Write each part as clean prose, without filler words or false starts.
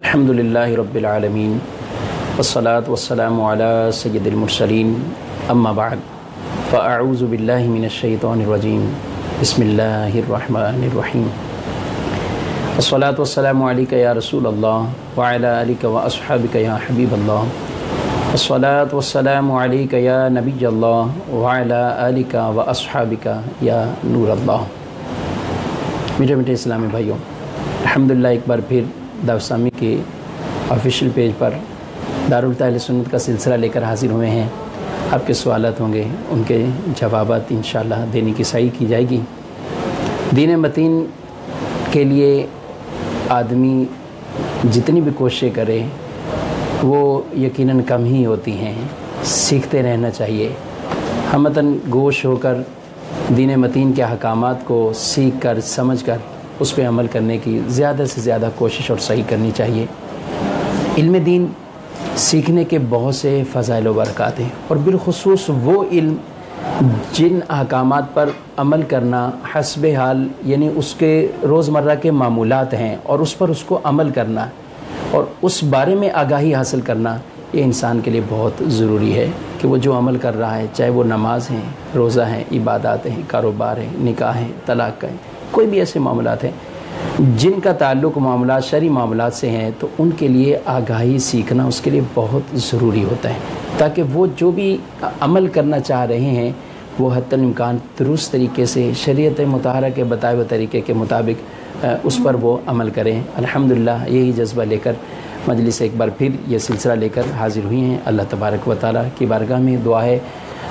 الحمدللہ رب العالمین والصلاة والسلام علی سید المرسلین اما بعد فاعوذ باللہ من الشیطان الرجیم بسم اللہ الرحمن الرحیم الصلاة والسلام علیک یا رسول اللہ وعلی آلک واصحابک یا حبیب اللہ الصلاة والسلام علیک یا نبی اللہ وعلی آلک واصحابک یا نور اللہ۔ میٹھے میٹھے اسلامی بھائیوں، الحمدللہ ایک بار پھر دعوت اسلامی کے آفیشیل پیج پر دارالفتہ اہل سنت کا سلسلہ لے کر حاضر ہوئے ہیں۔ آپ کے سوالات ہوں گے، ان کے جوابات انشاءاللہ دینے کی سعی کی جائے گی۔ دین متین کے لیے آدمی جتنی بھی کوششیں کرے وہ یقیناً کم ہی ہوتی ہیں، سیکھتے رہنا چاہیے۔ ہمتاً گوش ہو کر دین متین کے احکامات کو سیکھ کر سمجھ کر اس پہ عمل کرنے کی زیادہ سے زیادہ کوشش اور صحیح کرنی چاہیے۔ علم دین سیکھنے کے بہت سے فضائل و برکات ہیں، اور بالخصوص وہ علم جن احکامات پر عمل کرنا حسب حال، یعنی اس کے روزمرہ کے معمولات ہیں، اور اس پر اس کو عمل کرنا اور اس بارے میں آگاہی حاصل کرنا، یہ انسان کے لیے بہت ضروری ہے کہ وہ جو عمل کر رہا ہے، چاہے وہ نماز ہیں، روزہ ہیں، عبادات ہیں، کاروبار ہیں، نکاح ہیں، طلاق کا ہے، کوئی بھی ایسے معاملات ہیں جن کا تعلق معاملات شرعی معاملات سے ہیں، تو ان کے لیے آگاہی سیکھنا اس کے لیے بہت ضروری ہوتا ہے، تاکہ وہ جو بھی عمل کرنا چاہ رہے ہیں وہ حتی الامکان درست طریقے سے شریعت مطہرہ کے بتائے ہوئے طریقے کے مطابق اس پر وہ عمل کریں۔ الحمدللہ یہی جذبہ لے کر مجلس ایک بار پھر یہ سلسلہ لے کر حاضر ہوئی ہیں۔ اللہ تبارک و تعالیٰ کی بارگاہ میں دعا ہے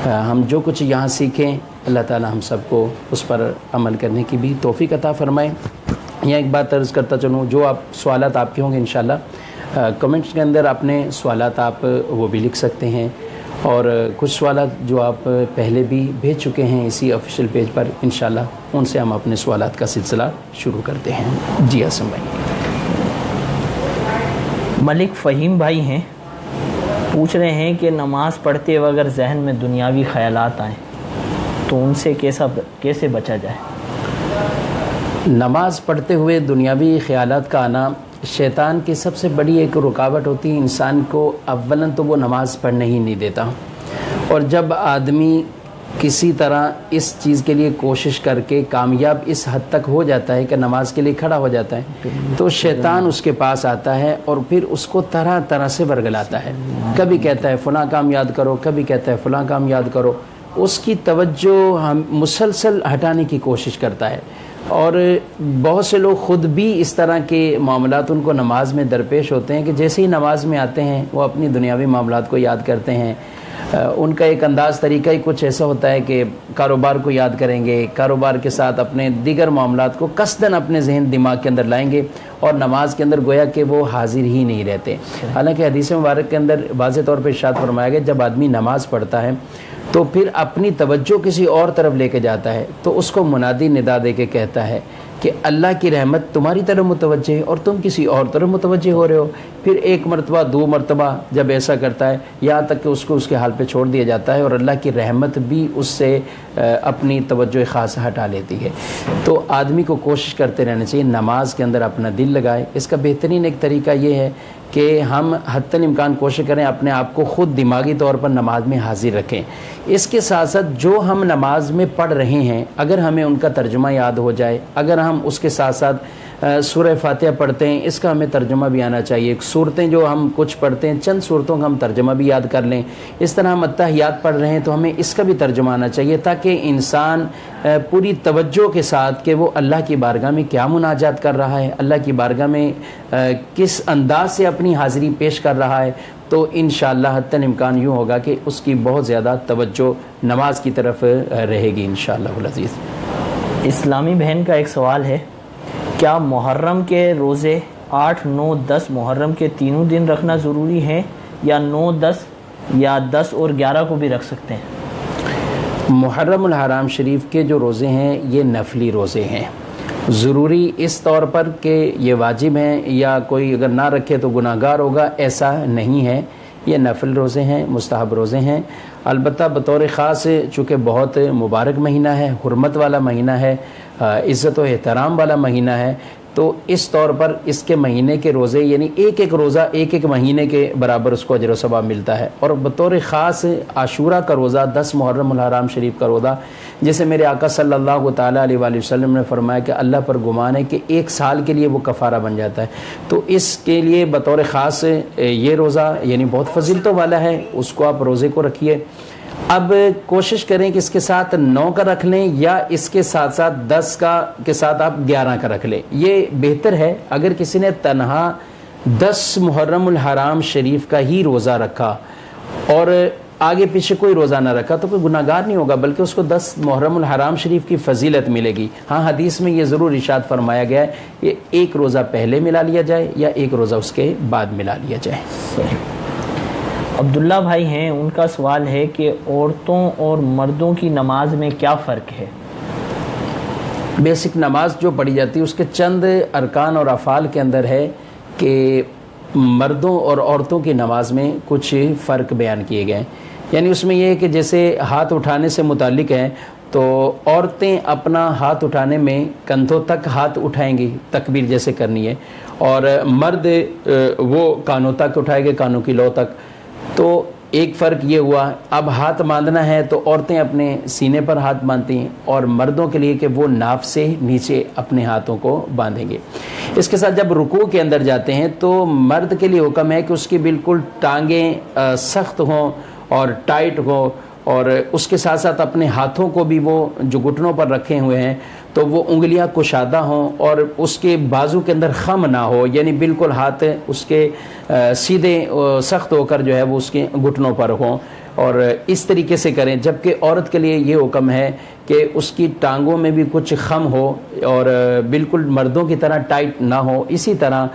ہم جو کچھ یہاں سیکھیں، اللہ تعالیٰ ہم سب کو اس پر عمل کرنے کی بھی توفیق عطا فرمائے۔ یہاں ایک بات عرض کرتا چلوں، جو آپ سوالات آپ کے ہوں گے انشاءاللہ کمنٹس کے اندر اپنے سوالات آپ وہ بھی لکھ سکتے ہیں، اور کچھ سوالات جو آپ پہلے بھی بھیج چکے ہیں اسی آفیشیل پیج پر، انشاءاللہ ان سے ہم اپنے سوالات کا سلسلہ شروع کرتے ہیں۔ جی حسن بھائی۔ ملک فہیم بھائی ہیں، پوچھ رہے ہیں کہ نماز پڑھتے وقت اگر ذہن میں دنیاوی خیالات آئیں تو ان سے کیسے بچا جائے؟ نماز پڑھتے ہوئے دنیاوی خیالات کا آنا شیطان کی سب سے بڑی ایک رکاوٹ ہوتی ہے۔ انسان کو اولاً تو وہ نماز پڑھنے ہی نہیں دیتا، اور جب آدمی کسی طرح اس چیز کے لیے کوشش کر کے کامیاب اس حد تک ہو جاتا ہے کہ نماز کے لیے کھڑا ہو جاتا ہے، تو شیطان اس کے پاس آتا ہے اور پھر اس کو طرح طرح سے ورگلاتا ہے۔ کبھی کہتا ہے فلاں کام یاد کرو، کبھی کہتا ہے فلاں کام یاد کرو، اس کی توجہ ہم مسلسل ہٹانے کی کوشش کرتا ہے۔ اور بہت سے لوگ خود بھی اس طرح کے معاملات ان کو نماز میں درپیش ہوتے ہیں کہ جیسے ہی نماز میں آتے ہیں وہ اپنی دنیاوی معاملات کو یاد کرتے ہیں۔ ان کا ایک انداز طریقہ ہی کچھ ایسا ہوتا ہے کہ کاروبار کو یاد کریں گے، کاروبار کے ساتھ اپنے دیگر معاملات کو قصداً اپنے ذہن دماغ کے اندر لائیں گے، اور نماز کے اندر گویا کہ وہ حاضر ہی نہیں رہتے۔ حالانکہ حدیث مبارک کے اندر واضح طور پر ارشاد فرمایا گیا جب آدمی نماز پڑھتا ہے تو پھر اپنی توجہ کسی اور طرف لے کے جاتا ہے، تو اس کو منادی ندا دے کے کہتا ہے کہ اللہ کی رحمت تمہاری طرف متوجہ ہے اور تم کسی اور طرف متوجہ ہو رہے ہو۔ پھر ایک مرتبہ، دو مرتبہ جب ایسا کرتا ہے، یہاں تک کہ اس کو اس کے حال پہ چھوڑ دیا جاتا ہے، اور اللہ کی رحمت بھی اس سے اپنی توجہ خاص ہٹا لیتی ہے۔ تو آدمی کو کوشش کرتے رہنا چاہیے نماز کے اندر اپنا دل لگائے۔ اس کا بہترین ایک طریقہ یہ ہے کہ ہم حتی الامکان کوشش کریں اپنے آپ کو خود دماغی طور پر نماز میں حاضر رکھیں۔ اس کے ساتھ ساتھ جو ہم نماز میں پڑھ رہے ہیں اگر ہمیں ان کا ترجمہ یاد ہو جائے، اگر ہم اس کے ساتھ ساتھ سورہ فاتحہ پڑھتے ہیں، اس کا ہمیں ترجمہ بھی آنا چاہیے۔ صورتیں جو ہم کچھ پڑھتے ہیں، چند صورتوں کا ہم ترجمہ بھی یاد کر لیں۔ اس طرح ہم اتحیات پڑھ رہے ہیں تو ہمیں اس کا بھی ترجمہ آنا چاہیے، تاکہ انسان پوری توجہ کے ساتھ کہ وہ اللہ کی بارگاہ میں کیا مناجات کر رہا ہے، اللہ کی بارگاہ میں کس انداز سے اپنی حاضری پیش کر رہا ہے، تو انشاءاللہ حتی الامکان یوں ہوگا کہ اس کی بہت زیادہ توجہ نماز کی طرف رہے گی انشاءاللہ العزیز۔ اسلامی بہن کا ایک سوال ہے، کیا محرم کے روزے 8، 9، 10 محرم کے تینوں دن رکھنا ضروری ہے، یا 9، 10 یا 10 اور 11 کو بھی رکھ سکتے ہیں؟ محرم الحرام شریف کے جو روزے ہیں یہ نفلی روزے ہیں، ضروری اس طور پر کہ یہ واجب ہیں یا کوئی اگر نہ رکھے تو گناہ گار ہوگا، ایسا نہیں ہے۔ یہ نفل روزے ہیں، مستحب روزے ہیں۔ البتہ بطور خاص چونکہ بہت مبارک مہینہ ہے، حرمت والا مہینہ ہے، عزت و احترام والا مہینہ ہے، تو اس طور پر اس کے مہینے کے روزے یعنی ایک ایک روزہ ایک ایک مہینے کے برابر اس کو اجر و ثواب ملتا ہے۔ اور بطور خاص عاشورہ کا روزہ 10 محرم الحرام شریف کا روزہ، جیسے میرے آقا صلی اللہ تعالیٰ علیہ وآلہ وسلم نے فرمایا کہ اللہ پر گمان ہے کہ ایک سال کے لیے وہ کفارہ بن جاتا ہے، تو اس کے لیے بطور خاص یہ روزہ یعنی بہت فضیلتوں والا ہے، اس کو آپ روزے کو رکھیے۔ اب کوشش کریں کہ اس کے ساتھ 9 کا رکھ لیں یا اس کے ساتھ ساتھ 10 کے ساتھ آپ 11 کا رکھ لیں، یہ بہتر ہے۔ اگر کسی نے تنہا 10 محرم الحرام شریف کا ہی روزہ رکھا اور آگے پیچھے کوئی روزہ نہ رکھا تو کوئی گناہ گار نہیں ہوگا، بلکہ اس کو 10 محرم الحرام شریف کی فضیلت ملے گی۔ ہاں حدیث میں یہ ضرور ارشاد فرمایا گیا ہے کہ ایک روزہ پہلے ملا لیا جائے یا ایک روزہ اس کے بعد ملا لیا جائے۔ صحیح۔ عبداللہ بھائی ہیں، ان کا سوال ہے کہ عورتوں اور مردوں کی نماز میں کیا فرق ہے؟ بیسک نماز جو پڑھی جاتی ہے اس کے چند ارکان اور افعال کے اندر ہے کہ مردوں اور عورتوں کی نماز میں کچھ فرق بیان کیے گئے ہیں۔ یعنی اس میں یہ ہے کہ جیسے ہاتھ اٹھانے سے متعلق ہے تو عورتیں اپنا ہاتھ اٹھانے میں کندھوں تک ہاتھ اٹھائیں گی، تکبیر جیسے کرنی ہے، اور مرد وہ کانوں تک اٹھائے گے، کانوں کی لو تک۔ تو ایک فرق یہ ہوا، اب ہاتھ باندھنا ہے تو عورتیں اپنے سینے پر ہاتھ باندھتی ہیں، اور مردوں کے لیے کہ وہ ناف سے نیچے اپنے ہاتھوں کو باندھیں گے۔ اس کے ساتھ جب رکوع کے اندر جاتے ہیں تو مرد کے لیے حکم ہے کہ اس کی بالکل ٹانگیں سخت ہوں اور ٹائٹ ہوں، اور اس کے ساتھ ساتھ اپنے ہاتھوں کو بھی وہ جو گھٹنوں پر رکھے ہوئے ہیں تو وہ انگلیاں کشادہ ہوں، اور اس کے بازو کے اندر خم نہ ہو، یعنی بالکل ہاتھ اس کے سیدھے سخت ہو کر جو ہے وہ اس کے گھٹنوں پر ہوں، اور اس طریقے سے کریں۔ جبکہ عورت کے لیے یہ حکم ہے کہ اس کی ٹانگوں میں بھی کچھ خم ہو اور بالکل مردوں کی طرح ٹائٹ نہ ہو، اسی طرح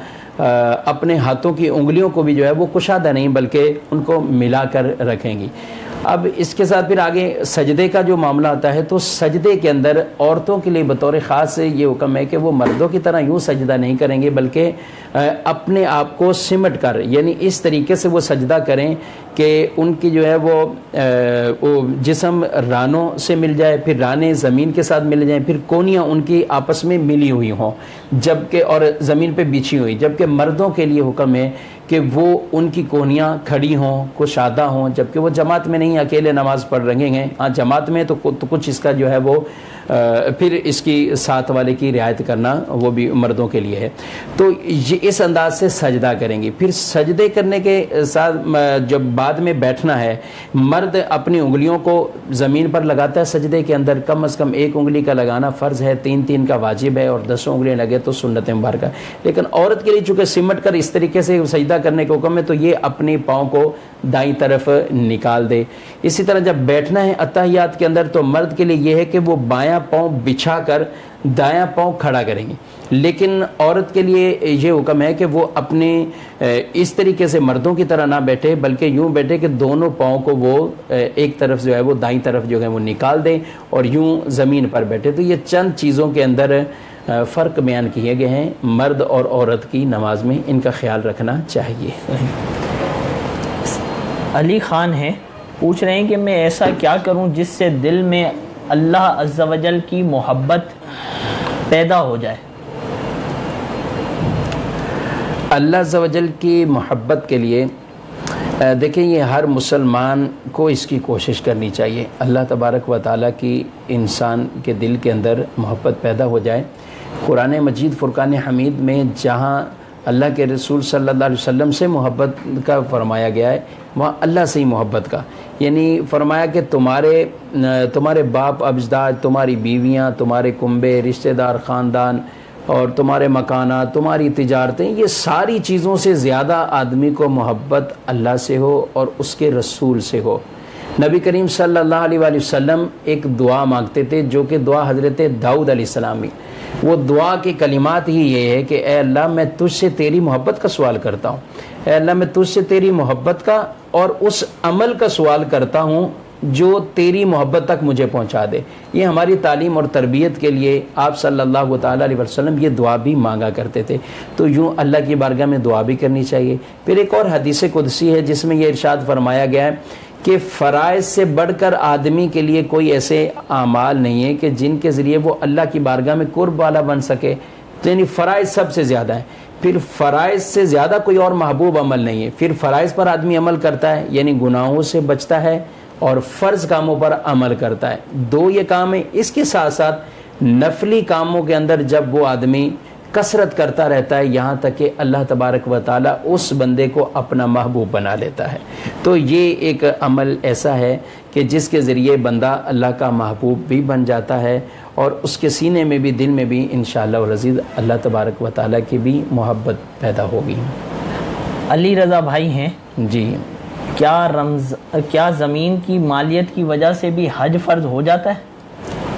اپنے ہاتھوں کی انگلیوں کو بھی جو ہے وہ کشادہ نہیں بلکہ ان کو ملا کر رکھیں گی۔ اب اس کے ساتھ پھر آگے سجدے کا جو معاملہ آتا ہے تو سجدے کے اندر عورتوں کے لیے بطور خاص یہ حکم ہے کہ وہ مردوں کی طرح یوں سجدہ نہیں کریں گے، بلکہ اپنے آپ کو سمٹ کر یعنی اس طریقے سے وہ سجدہ کریں کہ ان کی جو ہے وہ جسم رانوں سے مل جائے، پھر رانے زمین کے ساتھ مل جائیں، پھر کونیاں ان کی آپس میں ملی ہوئی ہوں جبکہ اور زمین پہ بچھی ہوئی، جبکہ مردوں کے لیے حکم ہے کہ وہ ان کی کونیاں کھڑی ہوں، کشادہ ہوں، جبکہ وہ جماعت میں نہیں اکیلے نماز پڑھ رہے ہیں۔ ہاں جماعت میں تو کچھ اس کا جو ہے وہ پھر اس کی ساتھ والے کی رعایت کرنا وہ بھی مردوں کے لیے ہے۔ تو یہ اس انداز سے سجدہ کریں گے۔ پھر سجدے کرنے کے ساتھ جب بعد میں بیٹھنا ہے، مرد اپنی انگلیوں کو زمین پر لگاتا ہے سجدے کے اندر، کم از کم 1 انگلی کا لگانا فرض ہے، 3 کا واجب ہے، اور 10 انگلیاں لگے تو سنت مبارکہ۔ لیکن عورت کے لیے چونکہ سمٹ کر اس طریقے سے سجدہ کرنے کا حکم ہے تو یہ اپنے پاؤں کو دائیں طرف نکال دے۔ اسی طرح جب بیٹھنا ہے اتحیات کے اندر تو مرد کے لیے یہ ہے کہ وہ بایاں پاؤں بچھا کر دایاں پاؤں کھڑا کریں گے، لیکن عورت کے لیے یہ حکم ہے کہ وہ اپنے اس طریقے سے مردوں کی طرح نہ بیٹھے بلکہ یوں بیٹھے کہ دونوں پاؤں کو وہ ایک طرف جو ہے وہ دائیں طرف جو ہے وہ نکال دیں اور یوں زمین پر بیٹھے۔ تو یہ چند چیزوں کے اندر فرق بیان کیے گئے ہیں مرد اور عورت کی نماز میں، ان کا خیال رکھنا چاہیے۔ علی خان ہیں، پوچھ رہے ہیں کہ میں ایسا کیا کروں جس سے دل میں اللہ عز و جل کی محبت پیدا ہو جائے؟ اللہ عز و جل کی محبت کے لیے دیکھیں یہ ہر مسلمان کو اس کی کوشش کرنی چاہیے، اللہ تبارک و تعالیٰ کی انسان کے دل کے اندر محبت پیدا ہو جائے۔ قرآن مجید فرقان حمید میں جہاں اللہ کے رسول صلی اللہ علیہ وسلم سے محبت کا فرمایا گیا ہے وہاں اللہ سے ہی محبت کا، یعنی فرمایا کہ تمہارے باپ اجداد، تمہاری بیویاں، تمہارے کنبے، رشتہ دار، خاندان اور تمہارے مکانات، تمہاری تجارتیں، یہ ساری چیزوں سے زیادہ آدمی کو محبت اللہ سے ہو اور اس کے رسول سے ہو۔ نبی کریم صلی اللہ علیہ وآلہ وسلم ایک دعا مانگتے تھے جو کہ دعا حضرت داؤد علیہ السلام، وہ دعا کے کلمات ہی یہ ہے کہ اے اللہ میں تجھ سے تیری محبت کا سوال کرتا ہوں، اے اللہ میں تجھ سے تیری محبت کا اور اس عمل کا سوال کرتا ہوں جو تیری محبت تک مجھے پہنچا دے۔ یہ ہماری تعلیم اور تربیت کے لیے آپ صلی اللہ تعالیٰ علیہ وسلم یہ دعا بھی مانگا کرتے تھے، تو یوں اللہ کی بارگاہ میں دعا بھی کرنی چاہیے۔ پھر ایک اور حدیث قدسی ہے جس میں یہ ارشاد فرمایا گیا ہے کہ فرائض سے بڑھ کر آدمی کے لیے کوئی ایسے اعمال نہیں ہے کہ جن کے ذریعے وہ اللہ کی بارگاہ میں قرب والا بن سکے۔ یعنی فرائض سب سے زیادہ ہیں. پھر فرائض سے زیادہ کوئی اور محبوب عمل نہیں ہے. پھر فرائض پر آدمی عمل کرتا ہے یعنی گناہوں سے بچتا ہے اور فرض کاموں پر عمل کرتا ہے. دو یہ کام ہے. اس کے ساتھ ساتھ نفلی کاموں کے اندر جب وہ آدمی کثرت کرتا رہتا ہے یہاں تک کہ اللہ تبارک و تعالیٰ اس بندے کو اپنا محبوب بنا لیتا ہے. تو یہ ایک عمل ایسا ہے کہ جس کے ذریعے بندہ اللہ کا محبوب بھی بن جاتا ہے اور اس کے سینے میں بھی دل میں بھی انشاءاللہ والعزیز اللہ تبارک و تعالیٰ کی بھی محبت پیدا ہوگی. علی رضا بھائی ہیں جی. کیا زمین کی مالیت کی وجہ سے بھی حج فرض ہو جاتا ہے؟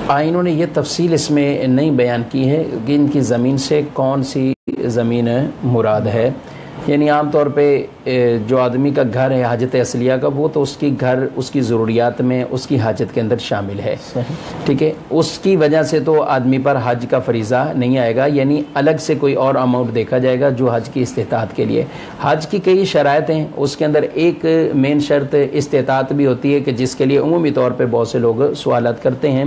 انہوں نے یہ تفصیل اس میں نہیں بیان کی ہے کہ ان کی زمین سے کون سی زمین مراد ہے. یعنی عام طور پہ جو آدمی کا گھر ہے حاجت اصلیہ کا وہ تو اس کی گھر اس کی ضروریات میں اس کی حاجت کے اندر شامل ہے. ٹھیک ہے. اس کی وجہ سے تو آدمی پر حج کا فریضہ نہیں آئے گا. یعنی الگ سے کوئی اور اماؤنٹ دیکھا جائے گا جو حج کی استطاعت کے لیے. حج کی کئی شرائط ہیں. اس کے اندر ایک مین شرط استطاعت بھی ہوتی ہے کہ جس کے لیے عمومی طور پہ بہت سے لوگ سوالات کرتے ہیں.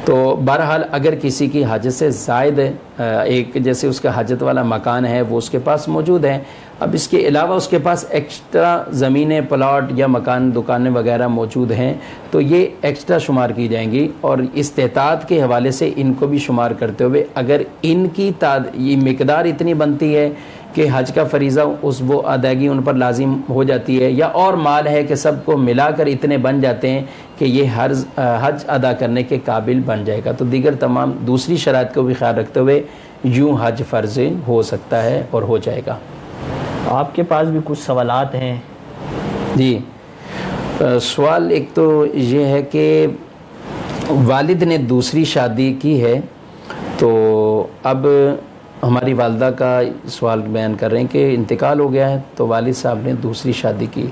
تو بہرحال اگر کسی کی حاجت سے زائد ایک جیسے اس کا حاجت والا مکان ہے وہ اس کے پاس موجود ہے, اب اس کے علاوہ اس کے پاس ایکسٹرا زمینیں پلاٹ یا مکان دکانیں وغیرہ موجود ہیں تو یہ ایکسٹرا شمار کی جائیں گی. اور استطاعت کے حوالے سے ان کو بھی شمار کرتے ہوئے اگر ان کی یہ مقدار اتنی بنتی ہے کہ حج کا فریضہ وہ ادائیگی ان پر لازم ہو جاتی ہے یا اور مال ہے کہ سب کو ملا کر اتنے بن جاتے ہیں کہ یہ حج ادا کرنے کے قابل بن جائے گا تو دیگر تمام دوسری شرائط کو بھی خیال رکھتے ہوئے یوں حج فرض ہو سکتا ہے اور ہو جائے گا. آپ کے پاس بھی کچھ سوالات ہیں. جی. سوال ایک تو یہ ہے کہ والد نے دوسری شادی کی ہے تو اب ہماری والدہ کا سوال بیان کر رہے ہیں کہ انتقال ہو گیا ہے تو والد صاحب نے دوسری شادی کی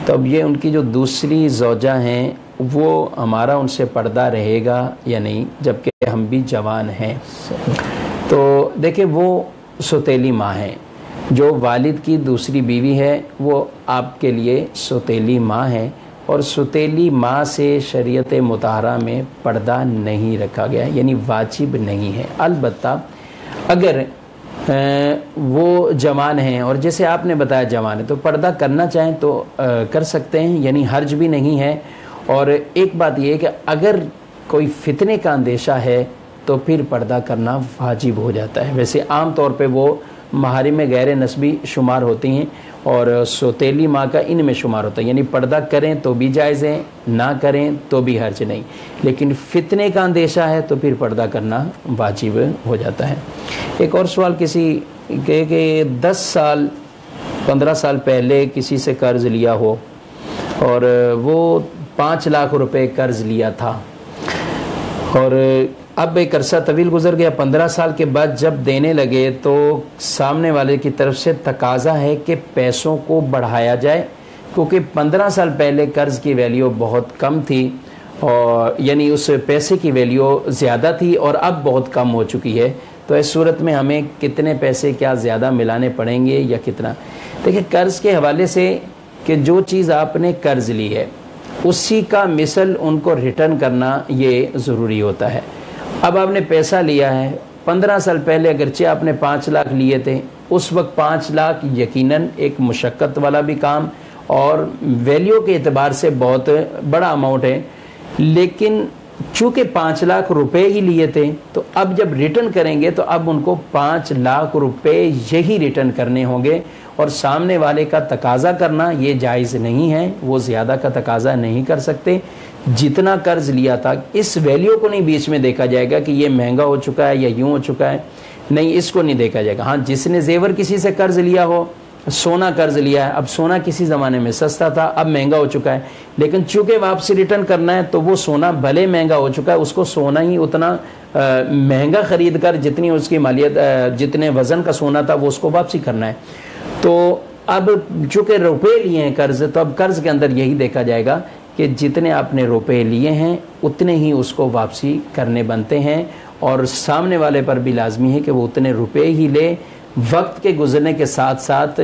تو اب یہ ان کی جو دوسری زوجہ ہیں وہ ہمارا ان سے پردہ رہے گا یا نہیں جبکہ ہم بھی جوان ہیں. تو دیکھیں وہ سوتیلی ماں ہیں. جو والد کی دوسری بیوی ہے وہ آپ کے لیے سوتیلی ماں ہے اور سوتیلی ماں سے شریعت مطہرہ میں پردہ نہیں رکھا گیا یعنی واجب نہیں ہے. البتہ اگر وہ جوان ہیں اور جیسے آپ نے بتایا جوان ہے تو پردہ کرنا چاہیں تو کر سکتے ہیں یعنی حرج بھی نہیں ہے. اور ایک بات یہ ہے کہ اگر کوئی فتنے کا اندیشہ ہے تو پھر پردہ کرنا واجب ہو جاتا ہے. ویسے عام طور پہ وہ محارم غیر نسبی شمار ہوتی ہیں اور سوتیلی ماں کا ان میں شمار ہوتا ہے یعنی پردہ کریں تو بھی جائز ہے نہ کریں تو بھی حرج نہیں لیکن فتنے کا اندیشہ ہے تو پھر پردہ کرنا واجب ہو جاتا ہے. ایک اور سوال کسی کہ 10 سال 15 سال پہلے کسی سے قرض لیا ہو اور وہ 5 لاکھ روپے قرض لیا تھا اور اب ایک عرصہ طویل گزر گیا 15 سال کے بعد جب دینے لگے تو سامنے والے کی طرف سے تقاضا ہے کہ پیسوں کو بڑھایا جائے کیونکہ 15 سال پہلے قرض کی ویلیو بہت کم تھی اور یعنی اس پیسے کی ویلیو زیادہ تھی اور اب بہت کم ہو چکی ہے. تو اس صورت میں ہمیں کتنے پیسے کیا زیادہ ملانے پڑیں گے یا کتنا. دیکھیں قرض کے حوالے سے کہ جو چیز آپ نے قرض لی ہے اسی کا مثل ان کو ریٹرن کرنا یہ ضروری ہوتا ہے. اب آپ نے پیسہ لیا ہے 15 سال پہلے اگرچہ آپ نے 5 لاکھ لیے تھے اس وقت 5 لاکھ یقیناً ایک مشقت والا بھی کام اور ویلیو کے اعتبار سے بہت بڑا اماؤنٹ ہے لیکن چونکہ 5 لاکھ روپے ہی لیے تھے تو اب جب ریٹرن کریں گے تو اب ان کو 5 لاکھ روپے یہی ریٹرن کرنے ہوں گے اور سامنے والے کا تقاضا کرنا یہ جائز نہیں ہے. وہ زیادہ کا تقاضا نہیں کر سکتے. جتنا قرض لیا تھا اس ویلیو کو نہیں بیچ میں دیکھا جائے گا کہ یہ مہنگا ہو چکا ہے یا یوں ہو چکا ہے, نہیں اس کو نہیں دیکھا جائے گا. ہاں جس نے زیور کسی سے قرض لیا ہو, سونا قرض لیا ہے, اب سونا کسی زمانے میں سستا تھا اب مہنگا ہو چکا ہے لیکن چونکہ واپسی ریٹرن کرنا ہے تو وہ سونا بھلے مہنگا ہو چکا ہے اس کو سونا ہی اتنا مہنگا خرید کر جتنی اس کی مالیت جتنے وزن کا سونا تھا وہ اس کو واپسی کرنا ہے. تو اب چونکہ روپے لیے ہیں قرض تو اب قرض کے اندر یہی دیکھا جائے گا کہ جتنے آپ نے روپے لیے ہیں اتنے ہی اس کو واپسی کرنے بنتے ہیں اور سامنے والے پر بھی لازمی ہے کہ وہ اتنے روپے ہی لے. وقت کے گزرنے کے ساتھ ساتھ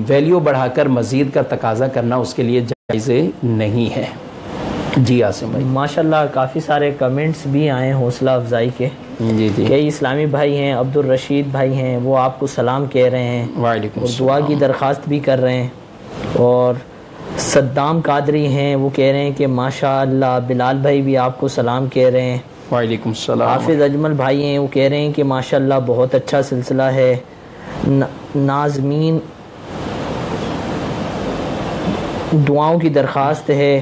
ویلیو بڑھا کر مزید کا تقاضا کرنا اس کے لیے جائز نہیں ہے. جی عاصم بھائی. ماشاءاللہ کافی سارے کمنٹس بھی آئے حوصلہ افزائی کے. جی جی کئی اسلامی بھائی ہیں، عبد الرشید بھائی ہیں، وہ آپ کو سلام کہہ رہے ہیں وعلیکم اور دعا کی درخواست بھی کر رہے ہیں. اور صدام قادری ہیں، وہ کہہ رہے ہیں کہ ماشاء اللہ. بلال بھائی بھی آپ کو سلام کہہ رہے ہیں. وعلیکم السلام. حافظ اجمل بھائی ہیں، وہ کہہ رہے ہیں کہ ماشاء اللہ بہت اچھا سلسلہ ہے. ناظمین دعاؤں کی درخواست ہے.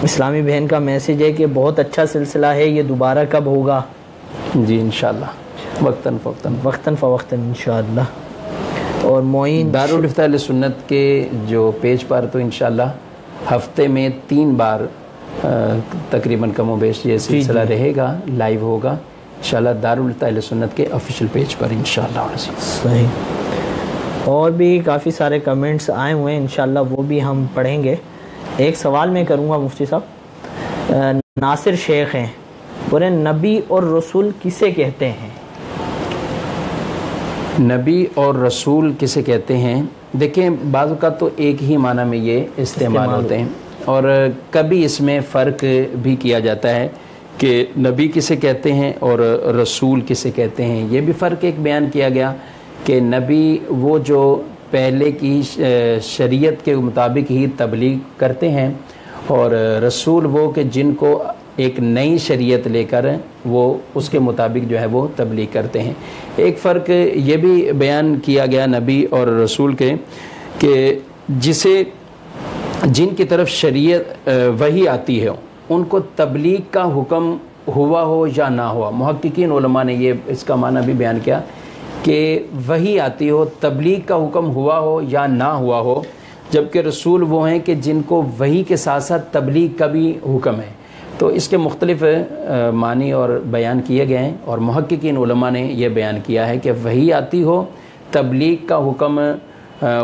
اسلامی بہن کا میسج ہے کہ بہت اچھا سلسلہ ہے، یہ دوبارہ کب ہوگا؟ جی انشاءاللہ وقتاً فوقتاً وقتاً فوقتاً انشاءاللہ. اور معین دارالفتہ اہل سنت کے جو پیج پر تو انشاءاللہ ہفتے میں 3 بار تقریباً کم و بیش یہ سلسلہ رہے گا، لائیو ہوگا انشاءاللہ دارالفتہ اہل سنت کے آفیشیل پیج پر انشاءاللہ. صحیح. اور بھی کافی سارے کمنٹس آئے ہوئے ہیں، انشاءاللہ وہ بھی ہم پڑھیں گے. ایک سوال میں کروں گا مفتی صاحب. ناصر شیخ ہیں، بولے نبی اور رسول کسے کہتے ہیں؟ نبی اور رسول کسے کہتے ہیں؟ دیکھیں بعض اوقات تو ایک ہی معنی میں یہ استعمال ہوتے ہیں، اور کبھی اس میں فرق بھی کیا جاتا ہے کہ نبی کسے کہتے ہیں اور رسول کسے کہتے ہیں. یہ بھی فرق ایک بیان کیا گیا کہ نبی وہ جو پہلے کی شریعت کے مطابق ہی تبلیغ کرتے ہیں، اور رسول وہ کہ جن کو ایک نئی شریعت لے کر وہ اس کے مطابق جو ہے وہ تبلیغ کرتے ہیں. ایک فرق یہ بھی بیان کیا گیا نبی اور رسول کے کہ جن کی طرف شریعت وحی آتی ہے ان کو تبلیغ کا حکم ہوا ہو یا نہ ہوا. محققین علماء نے یہ اس کا معنی بھی بیان کیا کہ وحی آتی ہو، تبلیغ کا حکم ہوا ہو یا نہ ہوا ہو، جبکہ رسول وہ ہیں کہ جن کو وحی کے ساتھ ساتھ تبلیغ کا بھی حکم ہے. تو اس کے مختلف معنی اور بیان کیے گئے ہیں، اور محققین علماء نے یہ بیان کیا ہے کہ وحی آتی ہو، تبلیغ کا حکم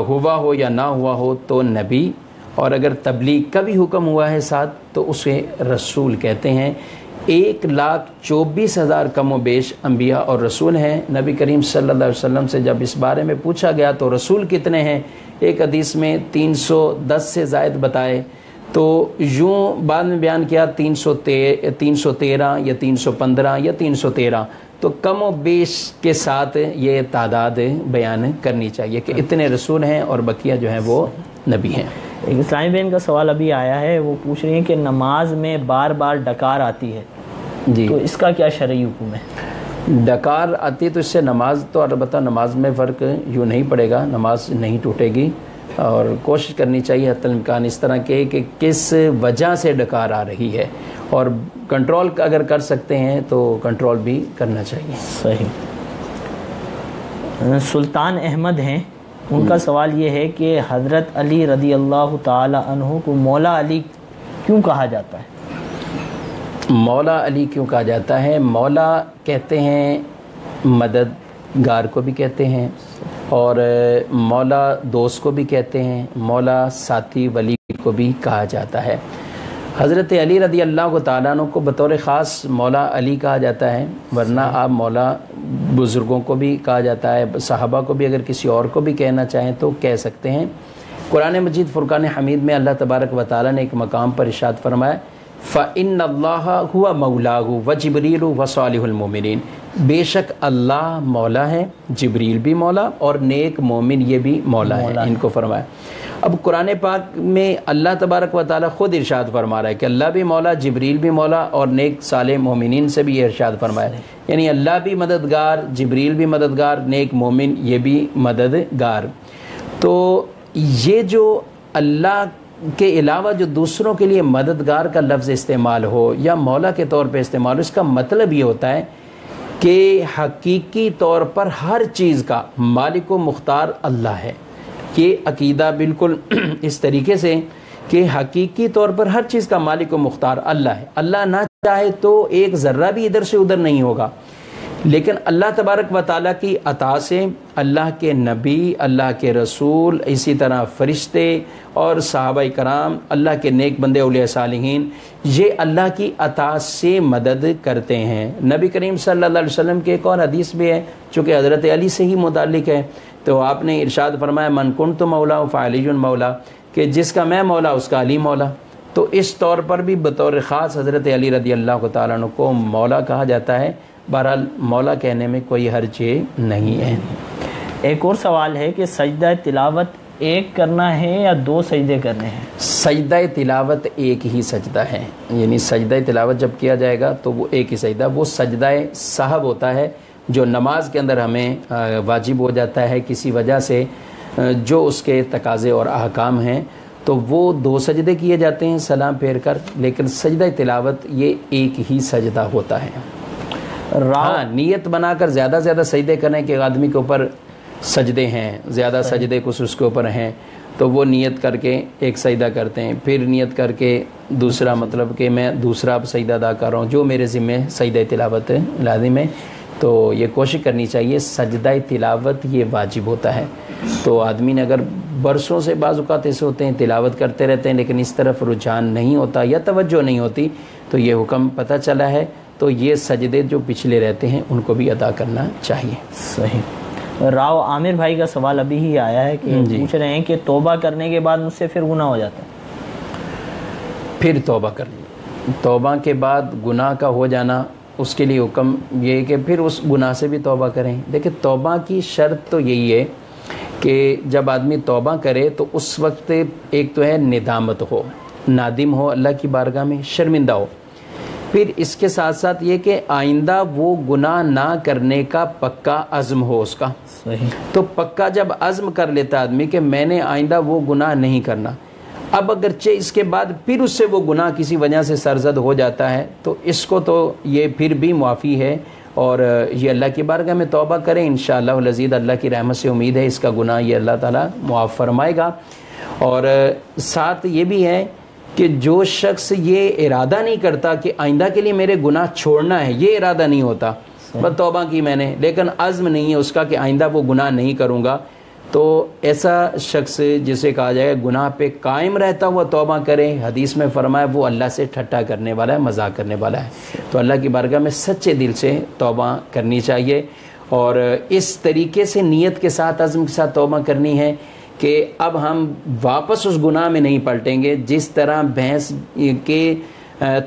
ہوا ہو یا نہ ہوا ہو تو نبی، اور اگر تبلیغ کا بھی حکم ہوا ہے ساتھ تو اسے رسول کہتے ہیں. 1,24,000 کم و بیش انبیاء اور رسول ہیں. نبی کریم صلی اللہ علیہ وسلم سے جب اس بارے میں پوچھا گیا تو رسول کتنے ہیں، ایک حدیث میں 310 سے زائد بتائے، تو یوں بعد میں بیان کیا 313 یا 315 یا 313. تو کم و بیش کے ساتھ یہ تعداد بیان کرنی چاہیے کہ اتنے رسول ہیں اور بقیہ جو ہیں وہ نبی ہیں. ایک اسلامی بہن کا سوال ابھی آیا ہے، وہ پوچھ رہی ہیں کہ نماز میں بار بار ڈکار آتی ہے جی، تو اس کا کیا شرعی حکم ہے؟ ڈکار آتی ہے تو اس سے نماز تو البتہ نماز میں فرق یوں نہیں پڑے گا، نماز نہیں ٹوٹے گی، اور کوشش کرنی چاہیے حتی الامکان اس طرح کے کہ کس وجہ سے ڈکار آ رہی ہے، اور کنٹرول اگر کر سکتے ہیں تو کنٹرول بھی کرنا چاہیے. صحیح. سلطان احمد ہیں، ان کا سوال یہ ہے کہ حضرت علی رضی اللہ تعالی عنہ کو مولا علی کیوں کہا جاتا ہے؟ مولا علی کیوں کہا جاتا ہے؟ مولا کہتے ہیں مددگار کو بھی کہتے ہیں، اور مولا دوست کو بھی کہتے ہیں، مولا ساتھی ولی کو بھی کہا جاتا ہے. حضرت علی رضی اللہ تعالیٰ عنہ کو بطور خاص مولا علی کہا جاتا ہے، ورنہ آپ مولا بزرگوں کو بھی کہا جاتا ہے، صحابہ کو بھی اگر کسی اور کو بھی کہنا چاہیں تو کہہ سکتے ہیں. قرآن مجید فرقان حمید میں اللہ تبارک و تعالیٰ نے ایک مقام پر ارشاد فرمایا فَإِنَّ اللَّهَ هُوَ مَوْلَاهُ وَجِبْرِيلُ وَصَالِحُ الْمُؤْمِنِينَ، بے شک اللہ مولا ہے، جبریل بھی مولا اور نیک مومن یہ بھی مولا ہے، ان کو فرمایا. اب قرآن پاک میں اللہ تبارک و تعالیٰ خود ارشاد فرما رہا ہے کہ اللہ بھی مولا، جبریل بھی مولا، اور نیک صالح مومنین سے بھی یہ ارشاد فرمایا، یعنی اللہ بھی مددگار، جبریل بھی مددگار، نیک مومن یہ بھی مددگار. تو یہ جو اللہ کے علاوہ جو دوسروں کے لیے مددگار کا لفظ استعمال ہو یا مولا کے طور پہ استعمال ہو، اس کا مطلب یہ ہوتا ہے کہ حقیقی طور پر ہر چیز کا مالک و مختار اللہ ہے. یہ عقیدہ بالکل اس طریقے سے کہ حقیقی طور پر ہر چیز کا مالک و مختار اللہ ہے. اللہ نہ چاہے تو ایک ذرہ بھی ادھر سے ادھر نہیں ہوگا، لیکن اللہ تبارک و تعالیٰ کی عطا سے اللہ کے نبی، اللہ کے رسول، اسی طرح فرشتے اور صحابہ کرام، اللہ کے نیک بندے اولیاء صالحین، یہ اللہ کی عطا سے مدد کرتے ہیں. نبی کریم صلی اللہ علیہ وسلم کے ایک اور حدیث بھی ہے چونکہ حضرت علی سے ہی متعلق ہے، تو آپ نے ارشاد فرمایا من کنت مولا فعلی مولا، کہ جس کا میں مولا اس کا علی مولا. تو اس طور پر بھی بطور خاص حضرت علی رضی اللہ تعالیٰ عنہ کو مولا کہا جاتا ہے. بہرحال مولا کہنے میں کوئی حرج نہیں ہے. ایک اور سوال ہے کہ سجدہ تلاوت ایک کرنا ہے یا 2 سجدے کرنے ہیں؟ سجدہ تلاوت ایک ہی سجدہ ہے، یعنی سجدہ تلاوت جب کیا جائے گا تو وہ ایک ہی سجدہ، وہ سجدہ سہو ہوتا ہے جو نماز کے اندر ہمیں واجب ہو جاتا ہے کسی وجہ سے، جو اس کے تقاضے اور احکام ہیں، تو وہ 2 سجدے کیے جاتے ہیں سلام پھیر کر، لیکن سجدہ تلاوت یہ ایک ہی سجدہ ہوتا ہے. ہاں، نیت بنا کر زیادہ سے زیادہ سجدے کرنے کے آدمی کے اوپر سجدے ہیں، زیادہ سجدے کچھ اس کے اوپر ہیں، تو وہ نیت کر کے ایک سجدہ کرتے ہیں، پھر نیت کر کے دوسرا، مطلب کہ میں دوسرا سجدہ ادا کر رہا ہوں جو میرے ذمہ سجدہ تلاوت لازم ہے. تو یہ کوشش کرنی چاہیے، سجدہ تلاوت یہ واجب ہوتا ہے. تو آدمی نے اگر برسوں سے بعض اوقات ایسے ہوتے ہیں تلاوت کرتے رہتے ہیں لیکن اس طرف رجحان نہیں ہوتا یا توجہ نہیں ہوتی، تو یہ حکم پتہ چلا ہے تو یہ سجدے جو پچھلے رہتے ہیں ان کو بھی ادا کرنا چاہیے. صحیح. راؤ عامر بھائی کا سوال ابھی ہی آیا ہے کہ پوچھ رہے ہیں کہ توبہ کرنے کے بعد مجھ سے پھر گناہ ہو جاتا ہے. پھر توبہ کرنی، توبہ کے بعد گناہ کا ہو جانا، اس کے لیے حکم یہ ہے کہ پھر اس گناہ سے بھی توبہ کریں. دیکھیں توبہ کی شرط تو یہی ہے کہ جب آدمی توبہ کرے تو اس وقت ایک تو ہے ندامت ہو، نادم ہو، اللہ کی بارگاہ میں شرمندہ ہو. پھر اس کے ساتھ ساتھ یہ کہ آئندہ وہ گناہ نہ کرنے کا پکا عزم ہو اس کا. صحیح. تو پکا جب عزم کر لیتا آدمی کہ میں نے آئندہ وہ گناہ نہیں کرنا، اب اگرچہ اس کے بعد پھر اس سے وہ گناہ کسی وجہ سے سرزد ہو جاتا ہے تو اس کو تو یہ پھر بھی معافی ہے اور یہ اللہ کی بارگاہ میں توبہ کریں، انشاءاللہ العزیز اللہ کی رحمت سے امید ہے اس کا گناہ یہ اللہ تعالیٰ معاف فرمائے گا. اور ساتھ یہ بھی ہے کہ جو شخص یہ ارادہ نہیں کرتا کہ آئندہ کے لیے میرے گناہ چھوڑنا ہے، یہ ارادہ نہیں ہوتا، بس توبہ کی میں نے لیکن عزم نہیں ہے اس کا کہ آئندہ وہ گناہ نہیں کروں گا، تو ایسا شخص جسے کہا جائے گناہ پہ قائم رہتا ہوا توبہ کرے، حدیث میں فرمایا وہ اللہ سے ٹھٹا کرنے والا ہے، مذاق کرنے والا ہے. تو اللہ کی بارگاہ میں سچے دل سے توبہ کرنی چاہیے اور اس طریقے سے نیت کے ساتھ عزم کے ساتھ توبہ کرنی ہے کہ اب ہم واپس اس گناہ میں نہیں پلٹیں گے. جس طرح بھینس کے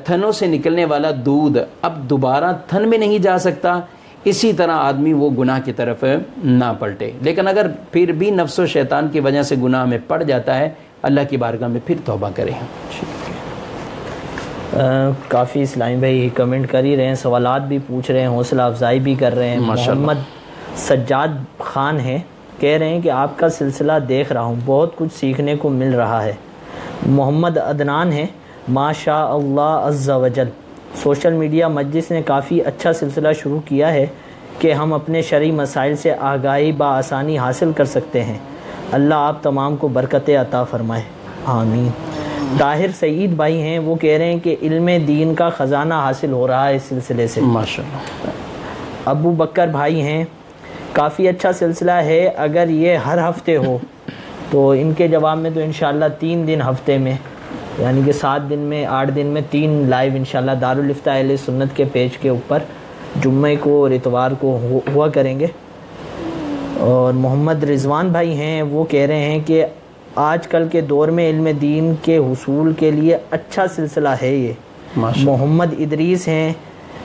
تھنوں سے نکلنے والا دودھ اب دوبارہ تھن میں نہیں جا سکتا، اسی طرح آدمی وہ گناہ کی طرف نہ پلٹے. لیکن اگر پھر بھی نفس و شیطان کی وجہ سے گناہ میں پڑ جاتا ہے اللہ کی بارگاہ میں پھر توبہ کریں. کافی اسلامی بھائی کمنٹ کر ہی رہے ہیں، سوالات بھی پوچھ رہے ہیں، حوصلہ افزائی بھی کر رہے ہیں. محمد سجاد خان ہیں، کہہ رہے ہیں کہ آپ کا سلسلہ دیکھ رہا ہوں، بہت کچھ سیکھنے کو مل رہا ہے. محمد عدنان ہیں، ماشاء اللہ عز و جل، سوشل میڈیا مجلس نے کافی اچھا سلسلہ شروع کیا ہے کہ ہم اپنے شرعی مسائل سے آگاہی بآسانی حاصل کر سکتے ہیں. اللہ آپ تمام کو برکتیں عطا فرمائے، آمین. طاہر سعید بھائی ہیں، وہ کہہ رہے ہیں کہ علم دین کا خزانہ حاصل ہو رہا ہے اس سلسلے سے، ماشاءاللہ. ابو بکر بھائی ہیں، کافی اچھا سلسلہ ہے، اگر یہ ہر ہفتے ہو تو ان کے جواب میں تو انشاءاللہ 3 دن ہفتے میں، یعنی کہ 7 دن میں 8 دن میں 3 لائیو انشاءاللہ دارالفتاء اہل سنت کے پیج کے اوپر جمعے کو اور اتوار کو ہوا کریں گے. اور محمد رضوان بھائی ہیں، وہ کہہ رہے ہیں کہ آج کل کے دور میں علم دین کے حصول کے لیے اچھا سلسلہ ہے یہ. محمد ادریس ہیں،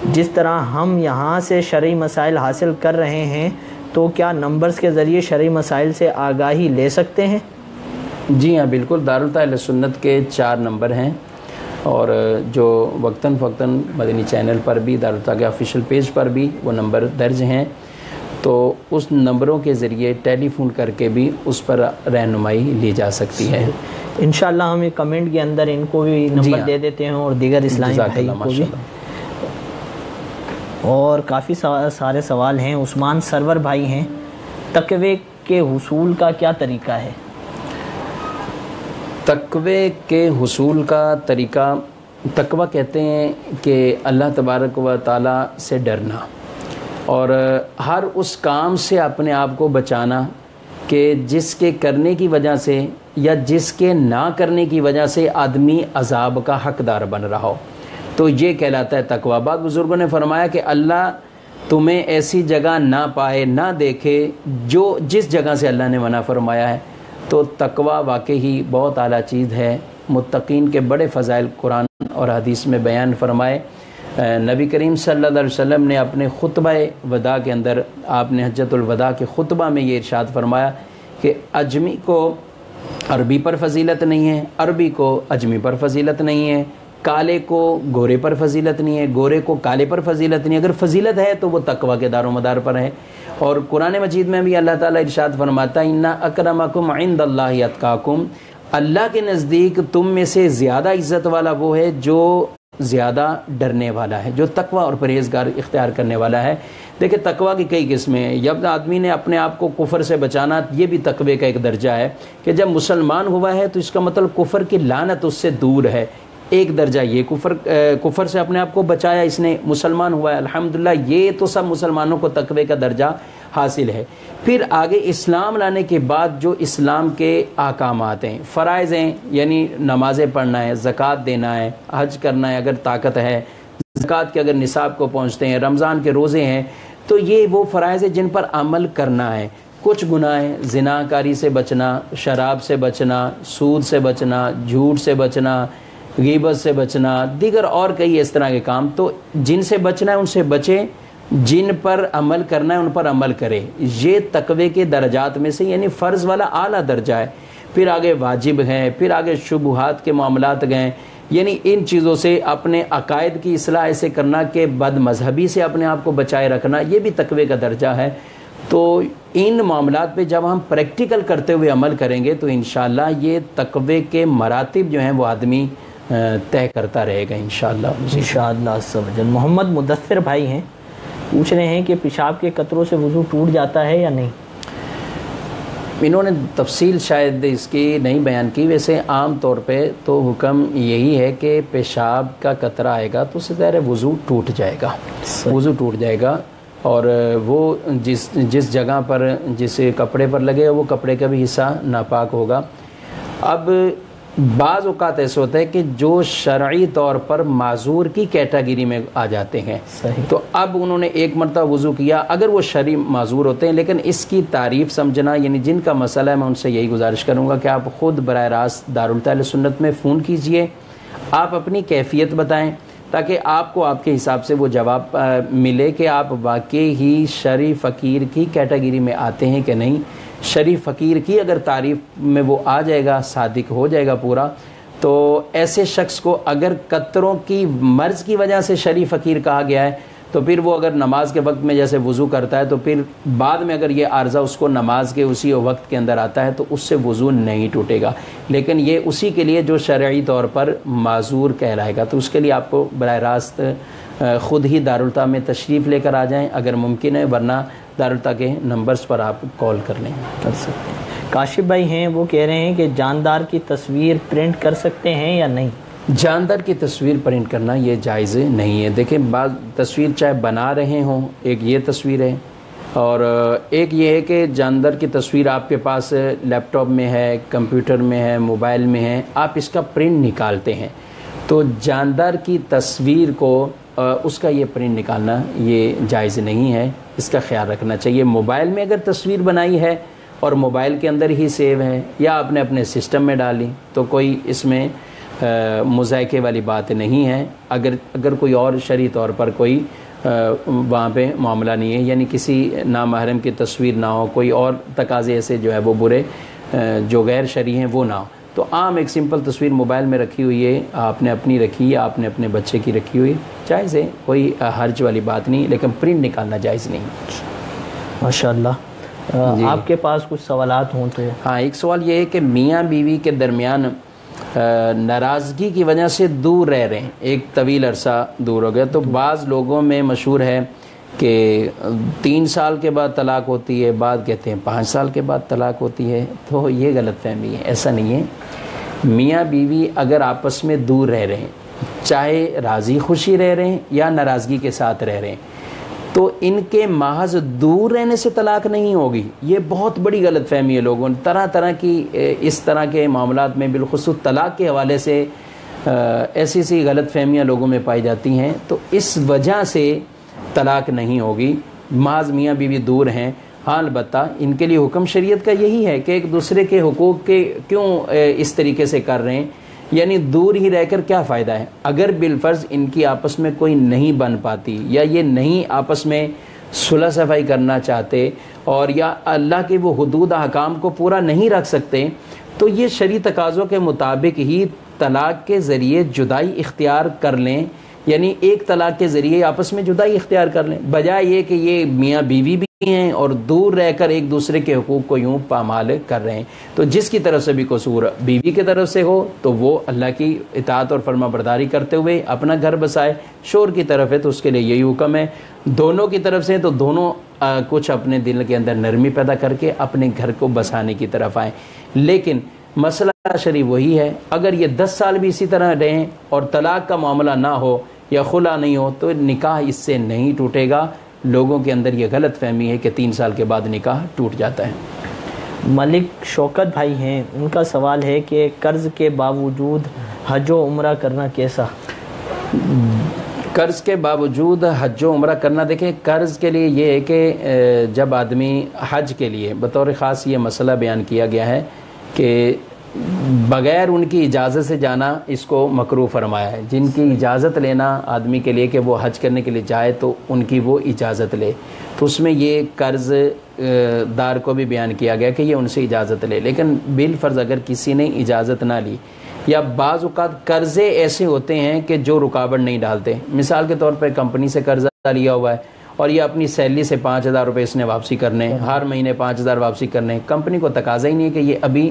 جس طرح ہم یہاں سے شرعی مسائل حاصل کر رہے ہیں تو کیا نمبرز کے ذریعے شرعی مسائل سے آگاہی لے سکتے ہیں؟ جی ہاں بالکل، دارالفتاء اہل سنت کے 4 نمبر ہیں اور جو وقتاً فوقتاً مدنی چینل پر بھی، دارالفتاء کے آفیشیل پیج پر بھی وہ نمبر درج ہیں، تو اس نمبروں کے ذریعے ٹیلی فون کر کے بھی اس پر رہنمائی لی جا سکتی ہے. انشاءاللہ ہم ایک کمنٹ کے اندر ان کو بھی نمبر دے دیتے ہیں اور دیگر اسلامی بھائی کو بھی. اور کافی سارے سوال ہیں. عثمان سرور بھائی ہیں، تقوی کے حصول کا کیا طریقہ ہے؟ تقوی کے حصول کا طریقہ، تقوی کہتے ہیں کہ اللہ تبارک و تعالیٰ سے ڈرنا اور ہر اس کام سے اپنے آپ کو بچانا کہ جس کے کرنے کی وجہ سے یا جس کے نہ کرنے کی وجہ سے آدمی عذاب کا حقدار بن رہا ہو، تو یہ کہلاتا ہے تقوی. بعض بزرگوں نے فرمایا کہ اللہ تمہیں ایسی جگہ نہ پائے، نہ دیکھے جس جگہ سے اللہ نے منع فرمایا ہے. تو تقوی واقعی بہت اعلیٰ چیز ہے متقین کے بڑے فضائل قرآن اور حدیث میں بیان فرمائے۔ نبی کریم صلی اللہ علیہ وسلم نے اپنے خطبہ وداع کے اندر، آپ نے حجۃ الوداع کے خطبہ میں یہ ارشاد فرمایا کہ اجمی کو عربی پر فضیلت نہیں ہے، عربی کو اجمی پر فضیلت نہیں ہے، کالے کو گورے پر فضیلت نہیں ہے، گورے کو کالے پر فضیلت نہیں ہے، اگر فضیلت ہے تو وہ تقوی کے دار و مدار پر ہے۔ اور قرآن مجید میں بھی اللہ تعالیٰ ارشاد فرماتا ہے اِنَّ أَكْرَمَكُمْ عِنْدَ اللَّهِ أَتْقَاكُمْ، اللہ کے نزدیک تم میں سے زیادہ عزت والا وہ ہے جو زیادہ ڈرنے والا ہے، جو تقوی اور پرہیزگار اختیار کرنے والا ہے۔ دیکھیں تقوی کی کئی قسمیں ہیں، جب آدمی نے اپنے آپ کو کفر سے بچانا، یہ بھی تقوی کا ایک درجہ ہے کہ جب مسلمان ہوا ہے تو اس کا مطلب کفر کی لعنت اس سے دور ہے۔ ایک درجہ یہ کفر سے اپنے آپ کو بچایا، اس نے مسلمان ہوا ہے الحمدللہ، یہ تو سب مسلمانوں کو تقوی کا درجہ حاصل ہے۔ پھر آگے اسلام لانے کے بعد جو اسلام کے احکامات ہیں، فرائض ہیں، یعنی نمازیں پڑھنا ہے، زکوٰۃ دینا ہے، حج کرنا ہے اگر طاقت ہے، زکوٰۃ کے اگر نصاب کو پہنچتے ہیں، رمضان کے روزے ہیں، تو یہ وہ فرائض ہیں جن پر عمل کرنا ہے۔ کچھ گناہ ہیں، زنا کاری سے بچنا، شراب سے بچنا، سود سے بچنا، جھوٹ سے بچنا، غیبت سے بچنا، دیگر اور کئی اس طرح کے کام، تو جن سے بچنا ہے ان سے بچیں، جن پر عمل کرنا ہے ان پر عمل کرے۔ یہ تقوی کے درجات میں سے یعنی فرض والا اعلیٰ درجہ ہے۔ پھر آگے واجب ہیں، پھر آگے شبہات کے معاملات گئے، یعنی ان چیزوں سے اپنے عقائد کی اصلاح ایسے کرنا کہ بد مذہبی سے اپنے آپ کو بچائے رکھنا، یہ بھی تقوی کا درجہ ہے۔ تو ان معاملات پہ جب ہم پریکٹیکل کرتے ہوئے عمل کریں گے تو انشاءاللہ یہ تقوی کے مراتب جو ہیں وہ آدمی طے کرتا رہے گا انشاءاللہ۔ انشاءاللہ عز و جل۔ محمد مدثر بھائی ہیں، پوچھ رہے ہیں کہ پیشاب کے قطروں سے وضو ٹوٹ جاتا ہے یا نہیں؟ انہوں نے تفصیل شاید اس کی نہیں بیان کی، ویسے عام طور پہ تو حکم یہی ہے کہ پیشاب کا قطرہ آئے گا تو اس سے ظاہر ہے وضو ٹوٹ جائے گا، وضو ٹوٹ جائے گا، اور وہ جس جگہ پر جس کپڑے پر لگے وہ کپڑے کا بھی حصہ ناپاک ہوگا۔ اب بعض اوقات ایسے ہوتا ہے کہ جو شرعی طور پر معذور کی کیٹیگری میں آ جاتے ہیں، تو اب انہوں نے ایک مرتبہ وضو کیا، اگر وہ شرعی معذور ہوتے ہیں، لیکن اس کی تعریف سمجھنا، یعنی جن کا مسئلہ ہے میں ان سے یہی گزارش کروں گا کہ آپ خود براہ راست دارالتعلیم سنت میں فون کیجئے، آپ اپنی کیفیت بتائیں تاکہ آپ کو آپ کے حساب سے وہ جواب ملے کہ آپ واقعی ہی شرعی فقیر کی کیٹیگری میں آتے ہیں کہ نہیں۔ شرعی فقیر کی اگر تعریف میں وہ آ جائے گا، صادق ہو جائے گا پورا، تو ایسے شخص کو اگر قطروں کی مرض کی وجہ سے شرعی فقیر کہا گیا ہے تو پھر وہ اگر نماز کے وقت میں جیسے وضو کرتا ہے تو پھر بعد میں اگر یہ عارضہ اس کو نماز کے اسی وقت کے اندر آتا ہے تو اس سے وضو نہیں ٹوٹے گا، لیکن یہ اسی کے لیے جو شرعی طور پر معذور کہلائے گا، تو اس کے لیے آپ کو براہ راست خود ہی دارالتعلیم میں تشریف لے کر آ جائیں اگر ممکن ہے، ورنہ دارالتعلیم کے نمبرز پر آپ کال کر لیں، کر سکتے ہیں۔ کاشف بھائی ہیں، وہ کہہ رہے ہیں کہ جاندار کی تصویر پرنٹ کر سکتے ہیں یا نہیں؟ جاندار کی تصویر پرنٹ کرنا یہ جائز نہیں ہے۔ دیکھیں بعض تصویر چاہے بنا رہے ہوں، ایک یہ تصویر ہے، اور ایک یہ ہے کہ جاندار کی تصویر آپ کے پاس لیپ ٹاپ میں ہے، کمپیوٹر میں ہے، موبائل میں ہے، آپ اس کا پرنٹ نکالتے ہیں، تو جاندار کی تصویر کو اس کا یہ پرنٹ نکالنا یہ جائز نہیں ہے، اس کا خیال رکھنا چاہیے۔ موبائل میں اگر تصویر بنائی ہے اور موبائل کے اندر ہی سیو ہے یا آپ نے اپنے سسٹم میں ڈالی تو کوئی اس میں مذائقے والی بات نہیں ہے، اگر کوئی اور شرعی طور پر کوئی وہاں پہ معاملہ نہیں ہے، یعنی کسی نامحرم کی تصویر نہ ہو، کوئی اور تقاضے ایسے جو ہے وہ برے جو غیر شرعی ہیں وہ نہ ہو، تو عام ایک سمپل تصویر موبائل میں رکھی ہوئی ہے، آپ نے اپنی رکھی ہے، آپ نے اپنے بچے کی رکھی ہوئی، جائز ہے، کوئی حرج والی بات نہیں، لیکن پرنٹ نکالنا جائز نہیں۔ ماشاءاللہ۔ آپ کے پاس کچھ سوالات ہوں تو؟ ہاں، ایک سوال یہ ہے کہ میاں بیوی کے درمیان ناراضگی کی وجہ سے دور رہ رہے ہیں، ایک طویل عرصہ دور ہو گیا، تو بعض لوگوں میں مشہور ہے کہ 3 سال کے بعد طلاق ہوتی ہے، بعد کہتے ہیں 5 سال کے بعد طلاق ہوتی ہے، تو یہ غلط فہمی ہے، ایسا نہیں ہے۔ میاں بیوی اگر آپس میں دور رہ رہے ہیں، چاہے راضی خوشی رہ رہے ہیں یا ناراضگی کے ساتھ رہ رہے ہیں، تو ان کے محض دور رہنے سے طلاق نہیں ہوگی، یہ بہت بڑی غلط فہمی ہے لوگوں نے، طرح طرح کی اس طرح کے معاملات میں بالخصوص طلاق کے حوالے سے ایسی سی غلط فہمیاں لوگوں میں پائی جاتی ہیں، تو اس وجہ سے طلاق نہیں ہوگی، محض میاں بیوی دور ہیں۔ ہاں البتہ ان کے لیے حکم شریعت کا یہی ہے کہ ایک دوسرے کے حقوق کے کیوں اس طریقے سے کر رہے ہیں یعنی دور ہی رہ کر کیا فائدہ ہے؟ اگر بالفرض ان کی آپس میں کوئی نہیں بن پاتی، یا یہ نہیں آپس میں صلح صفائی کرنا چاہتے، اور یا اللہ کے وہ حدود احکام کو پورا نہیں رکھ سکتے، تو یہ شرعی تقاضوں کے مطابق ہی طلاق کے ذریعے جدائی اختیار کر لیں، یعنی ایک طلاق کے ذریعے آپس میں جدائی اختیار کر لیں، بجائے یہ کہ یہ میاں بیوی بھی ہیں اور دور رہ کر ایک دوسرے کے حقوق کو یوں پامال کر رہے ہیں۔ تو جس کی طرف سے بھی قصور بیوی کی طرف سے ہو تو وہ اللہ کی اطاعت اور فرما برداری کرتے ہوئے اپنا گھر بسائے، شوہر کی طرف ہے تو اس کے لیے یہی حکم ہے، دونوں کی طرف سے تو دونوں کچھ اپنے دل کے اندر نرمی پیدا کر کے اپنے گھر کو بسانے کی طرف آئیں۔ لیکن مسئلہ شرعی وہی ہے، اگر یہ 10 سال بھی اسی طرح رہیں اور طلاق کا معاملہ نہ ہو یا خلا نہیں ہو تو نکاح اس سے نہیں ٹوٹے گا۔ لوگوں کے اندر یہ غلط فہمی ہے کہ 3 سال کے بعد نکاح ٹوٹ جاتا ہے۔ ملک شوکت بھائی ہیں، ان کا سوال ہے کہ قرض کے باوجود حج و عمرہ کرنا کیسا؟ قرض کے باوجود حج و عمرہ کرنا، دیکھیں قرض کے لیے یہ ہے کہ جب آدمی حج کے لیے بطور خاص یہ مسئلہ بیان کیا گیا ہے کہ بغیر ان کی اجازت سے جانا اس کو مکروہ فرمایا ہے۔ جن کی اجازت لینا آدمی کے لیے کہ وہ حج کرنے کے لیے جائے تو ان کی وہ اجازت لے، تو اس میں یہ قرض دار کو بھی بیان کیا گیا کہ یہ ان سے اجازت لے۔ لیکن بالفرض اگر کسی نے اجازت نہ لی، یا بعض اوقات قرضے ایسے ہوتے ہیں کہ جو رکاوٹ نہیں ڈالتے، مثال کے طور پر کمپنی سے قرضہ لیا ہوا ہے اور یہ اپنی سیلری سے 5,000 روپے اس نے واپسی کرنے، ہر مہینے 5,000 واپسی کرنے، کمپنی کو تقاضا ہی نہیں ہے کہ یہ ابھی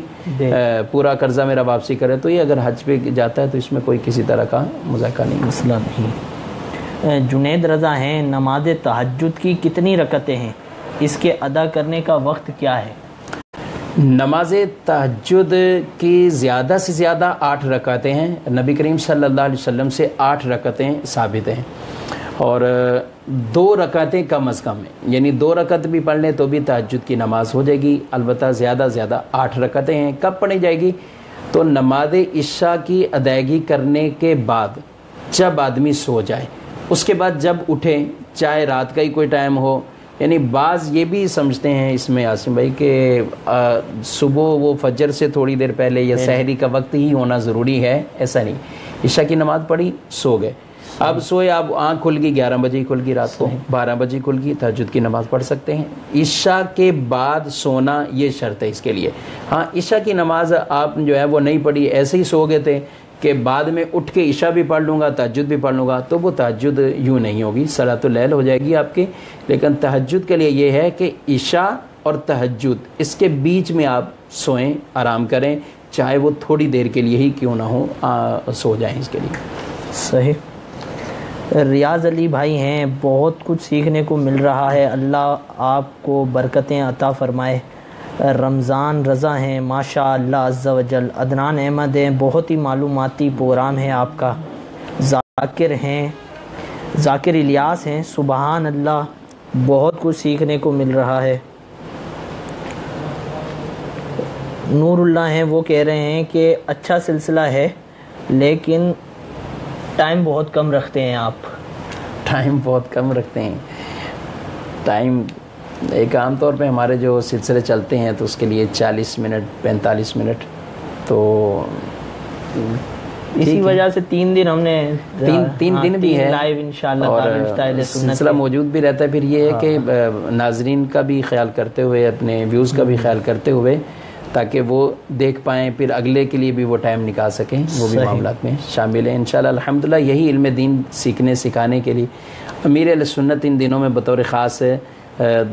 پورا قرضہ میرا واپسی کرے، تو یہ اگر حج پہ جاتا ہے تو اس میں کوئی کسی طرح کا مذاکرہ نہیں، مسئلہ نہیں۔ جنید رضا ہیں، نماز تہجد کی کتنی رکعتیں ہیں؟ اس کے ادا کرنے کا وقت کیا ہے؟ نماز تہجد کی زیادہ سے زیادہ 8 رکعتیں ہیں، نبی کریم صلی اللہ علیہ وسلم سے 8 رکعتیں ثابت ہیں، اور 2 رکعتیں کم از کم ہیں، یعنی 2 رکعت بھی پڑھ لیں تو بھی تہجد کی نماز ہو جائے گی۔ البتہ زیادہ زیادہ 8 رکعتیں ہیں۔ کب پڑھی جائے گی؟ تو نماز عشاء کی ادائیگی کرنے کے بعد جب آدمی سو جائے، اس کے بعد جب اٹھے، چاہے رات کا ہی کوئی ٹائم ہو، یعنی بعض یہ بھی سمجھتے ہیں اس میں عاصم بھائی کہ صبح وہ فجر سے تھوڑی دیر پہلے یا سحری کا وقت ہی ہونا ضروری ہے، ایسا نہیں۔ عشاء کی نماز پڑھی، سو گئے، اب سوئے، اب آنکھ کھل گئی، 11 بجے کھل گئی، رات کو 12 بجے کھل گئی، تہجد کی نماز پڑھ سکتے ہیں۔ عشاء کے بعد سونا یہ شرط ہے اس کے لیے۔ ہاں، عشاء کی نماز آپ جو ہے وہ نہیں پڑھی، ایسے ہی سو گئے تھے کہ بعد میں اٹھ کے عشاء بھی پڑھ لوں گا، تہجد بھی پڑھ لوں گا، تو وہ تہجد یوں نہیں ہوگی، صلاۃ اللیل ہو جائے گی آپ کی۔ لیکن تہجد کے لیے یہ ہے کہ عشاء اور تہجد اس کے بیچ میں آپ سوئیں، آرام کریں، چاہے وہ تھوڑی دیر کے لیے ہی کیوں نہ ہو، سو جائیں اس کے لیے۔ صحیح۔ ریاض علی بھائی ہیں، بہت کچھ سیکھنے کو مل رہا ہے، اللہ آپ کو برکتیں عطا فرمائے۔ رمضان رضا ہیں، ماشاء اللہ عز و جل۔ عدنان احمد ہیں، بہت ہی معلوماتی پروگرام ہے آپ کا۔ ذاکر ہیں، ذاکر الیاس ہیں، سبحان اللہ، بہت کچھ سیکھنے کو مل رہا ہے۔ نور اللہ ہیں، وہ کہہ رہے ہیں کہ اچھا سلسلہ ہے لیکن ٹائم بہت کم رکھتے ہیں آپ۔ ٹائم بہت کم رکھتے ہیں، ٹائم ایک عام طور پہ ہمارے جو سلسلے چلتے ہیں تو اس کے لیے 40 منٹ 45 منٹ، تو اسی وجہ سے 3 دن ہم نے تین دن بھی ہے لائیو انشاءاللہ اور سلسلہ موجود بھی رہتا ہے۔ پھر یہ ہے کہ ناظرین کا بھی خیال کرتے ہوئے، اپنے ویوز کا بھی خیال کرتے ہوئے، تاکہ وہ دیکھ پائیں، پھر اگلے کے لیے بھی وہ ٹائم نکال سکیں، وہ بھی معاملات میں شامل ہیں انشاءاللہ۔ الحمدللہ یہی علم دین سیکھنے سکھانے کے لیے امیر اہل سنت ان دنوں میں بطور خاص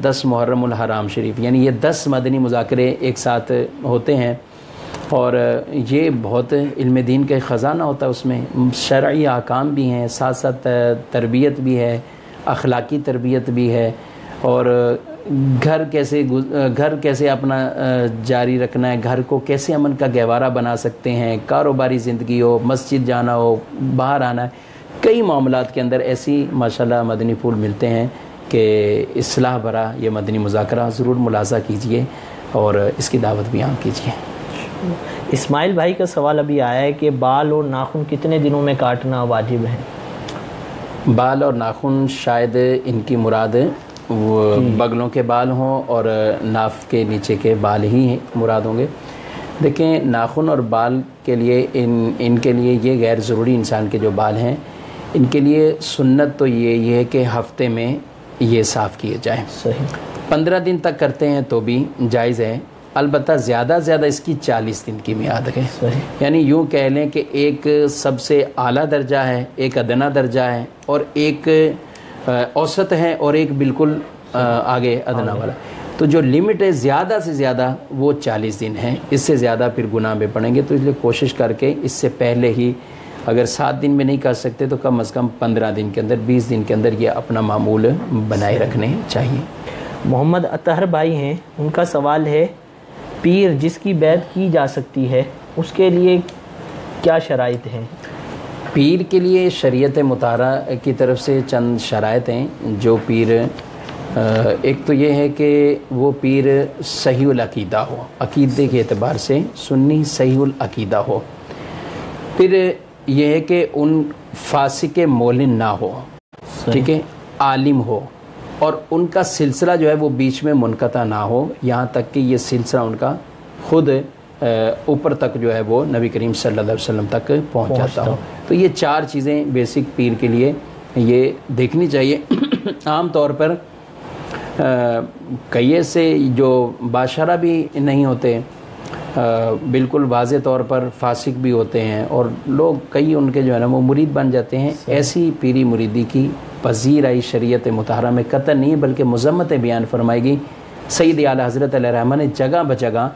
10 محرم الحرام شریف، یعنی یہ 10 مدنی مذاکرے ایک ساتھ ہوتے ہیں، اور یہ بہت علم دین کا خزانہ ہوتا ہے، اس میں شرعی احکام بھی ہیں، ساتھ ساتھ تربیت بھی ہے، اخلاقی تربیت بھی ہے، اور گھر کیسے اپنا جاری رکھنا ہے، گھر کو کیسے امن کا گہوارہ بنا سکتے ہیں، کاروباری زندگی ہو، مسجد جانا ہو، باہر آنا ہے، کئی معاملات کے اندر ایسی ماشاءاللہ مدنی پھول ملتے ہیں کہ اصلاح برا یہ مدنی مذاکرہ ضرور ملاحظہ کیجئے اور اس کی دعوت بھی عام کیجئے۔ اسماعیل بھائی کا سوال ابھی آیا ہے کہ بال اور ناخن کتنے دنوں میں کاٹنا واجب ہے؟ بال اور ناخن شاید ان کی مراد وہ بغلوں کے بال ہوں اور ناف کے نیچے کے بال ہی مراد ہوں گے۔ دیکھیں ناخن اور بال کے لیے ان کے لیے یہ غیر ضروری انسان کے جو بال ہیں ان کے لیے سنت تو یہ ہے کہ ہفتے میں یہ صاف کیے جائیں. صحیح. 15 دن تک کرتے ہیں تو بھی جائز ہے، البتہ زیادہ اس کی 40 دن کی میعاد ہے. یعنی یوں کہہ لیں کہ ایک سب سے اعلیٰ درجہ ہے، ایک ادنا درجہ ہے، اور ایک اوسط ہے، اور ایک بالکل آگے ادنا والا. تو جو لمٹ ہے زیادہ سے زیادہ وہ 40 دن ہے، اس سے زیادہ پھر گناہ میں پڑیں گے. تو اس لیے کوشش کر کے اس سے پہلے ہی اگر 7 دن میں نہیں کر سکتے تو کم از کم 15 دن کے اندر 20 دن کے اندر یہ اپنا معمول بنائے رکھنے چاہیے. محمد اطہر بھائی ہیں، ان کا سوال ہے پیر جس کی بیعت کی جا سکتی ہے اس کے لیے کیا شرائط ہیں؟ پیر کے لیے شریعت مطہرہ کی طرف سے چند شرائط ہیں. جو پیر ایک تو یہ ہے کہ وہ پیر صحیح العقیدہ ہو، عقیدے کے اعتبار سے سنی صحیح العقیدہ ہو. پھر یہ ہے کہ ان فاسق مولن نہ ہو، ٹھیک ہے، عالم ہو، اور ان کا سلسلہ جو ہے وہ بیچ میں منقطع نہ ہو، یہاں تک کہ یہ سلسلہ ان کا خود اوپر تک جو ہے وہ نبی کریم صلی اللہ علیہ وسلم تک پہنچ جاتا ہو. تو یہ 4 چیزیں بیسک پیر کے لیے یہ دیکھنی چاہیے. عام طور پر کئی سے جو باشرہ بھی نہیں ہوتے، بالکل واضح طور پر فاسق بھی ہوتے ہیں، اور لوگ کئی ان کے جو ہے نا وہ مرید بن جاتے ہیں. ایسی پیری مریدی کی پذیر آئی شریعت مطہرہ میں قطع نہیں بلکہ مذمتیں بیان فرمائی گئی. سید اعلیٰ حضرت علیہ الرحمہ نے جگہ بجگہ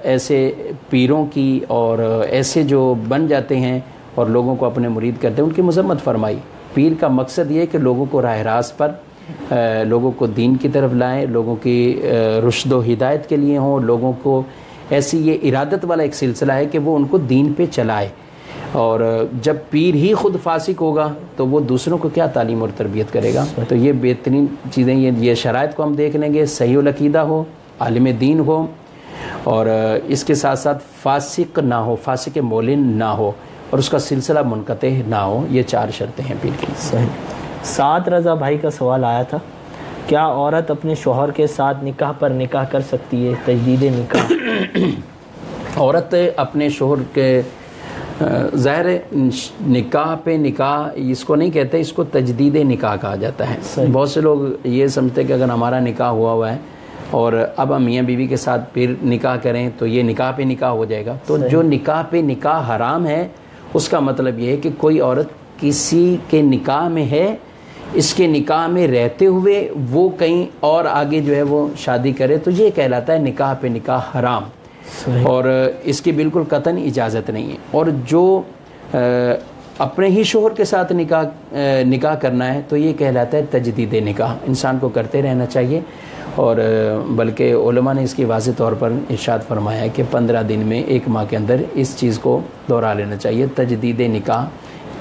ایسے پیروں کی اور ایسے جو بن جاتے ہیں اور لوگوں کو اپنے مرید کرتے ہیں ان کی مذمت فرمائی. پیر کا مقصد یہ ہے کہ لوگوں کو راہ راست پر، لوگوں کو دین کی طرف لائیں، لوگوں کی رشد و ہدایت کے لیے ہوں، لوگوں کو ایسی یہ ارادت والا ایک سلسلہ ہے کہ وہ ان کو دین پہ چلائے. اور جب پیر ہی خود فاسق ہوگا تو وہ دوسروں کو کیا تعلیم اور تربیت کرے گا؟ تو یہ بہترین چیزیں یہ شرائط کو ہم دیکھ لیں گے. صحیح العقیدہ ہو، عالم دین ہو، اور اس کے ساتھ ساتھ فاسق نہ ہو، فاسق مولن نہ ہو، اور اس کا سلسلہ منقطع نہ ہو. یہ 4 شرطیں ہیں پیر کی. صحیح. سعد رضا بھائی کا سوال آیا تھا، کیا عورت اپنے شوہر کے ساتھ نکاح پر نکاح کر سکتی ہے؟ تجدید نکاح. عورت اپنے شوہر کے ظاہر نکاح پہ نکاح اس کو نہیں کہتے، اس کو تجدید نکاح کہا جاتا ہے. بہت سے لوگ یہ سمجھتے ہیں کہ اگر ہمارا نکاح ہوا ہے اور اب ہم میاں بیوی کے ساتھ پھر نکاح کریں تو یہ نکاح پہ نکاح ہو جائے گا. تو جو نکاح پہ نکاح حرام ہے اس کا مطلب یہ ہے کہ کوئی عورت کسی کے نکاح میں ہے، اس کے نکاح میں رہتے ہوئے وہ کہیں اور آگے جو ہے وہ شادی کرے تو یہ کہلاتا ہے نکاح پہ نکاح حرام. اور اس کی بالکل قطعاً اجازت نہیں ہے. اور جو اپنے ہی شوہر کے ساتھ نکاح کرنا ہے تو یہ کہلاتا ہے تجدید نکاح. انسان کو کرتے رہنا چاہیے، اور بلکہ علماء نے اس کی واضح طور پر ارشاد فرمایا ہے کہ 15 دن میں 1 ماہ کے اندر اس چیز کو دہرا لینا چاہیے، تجدید نکاح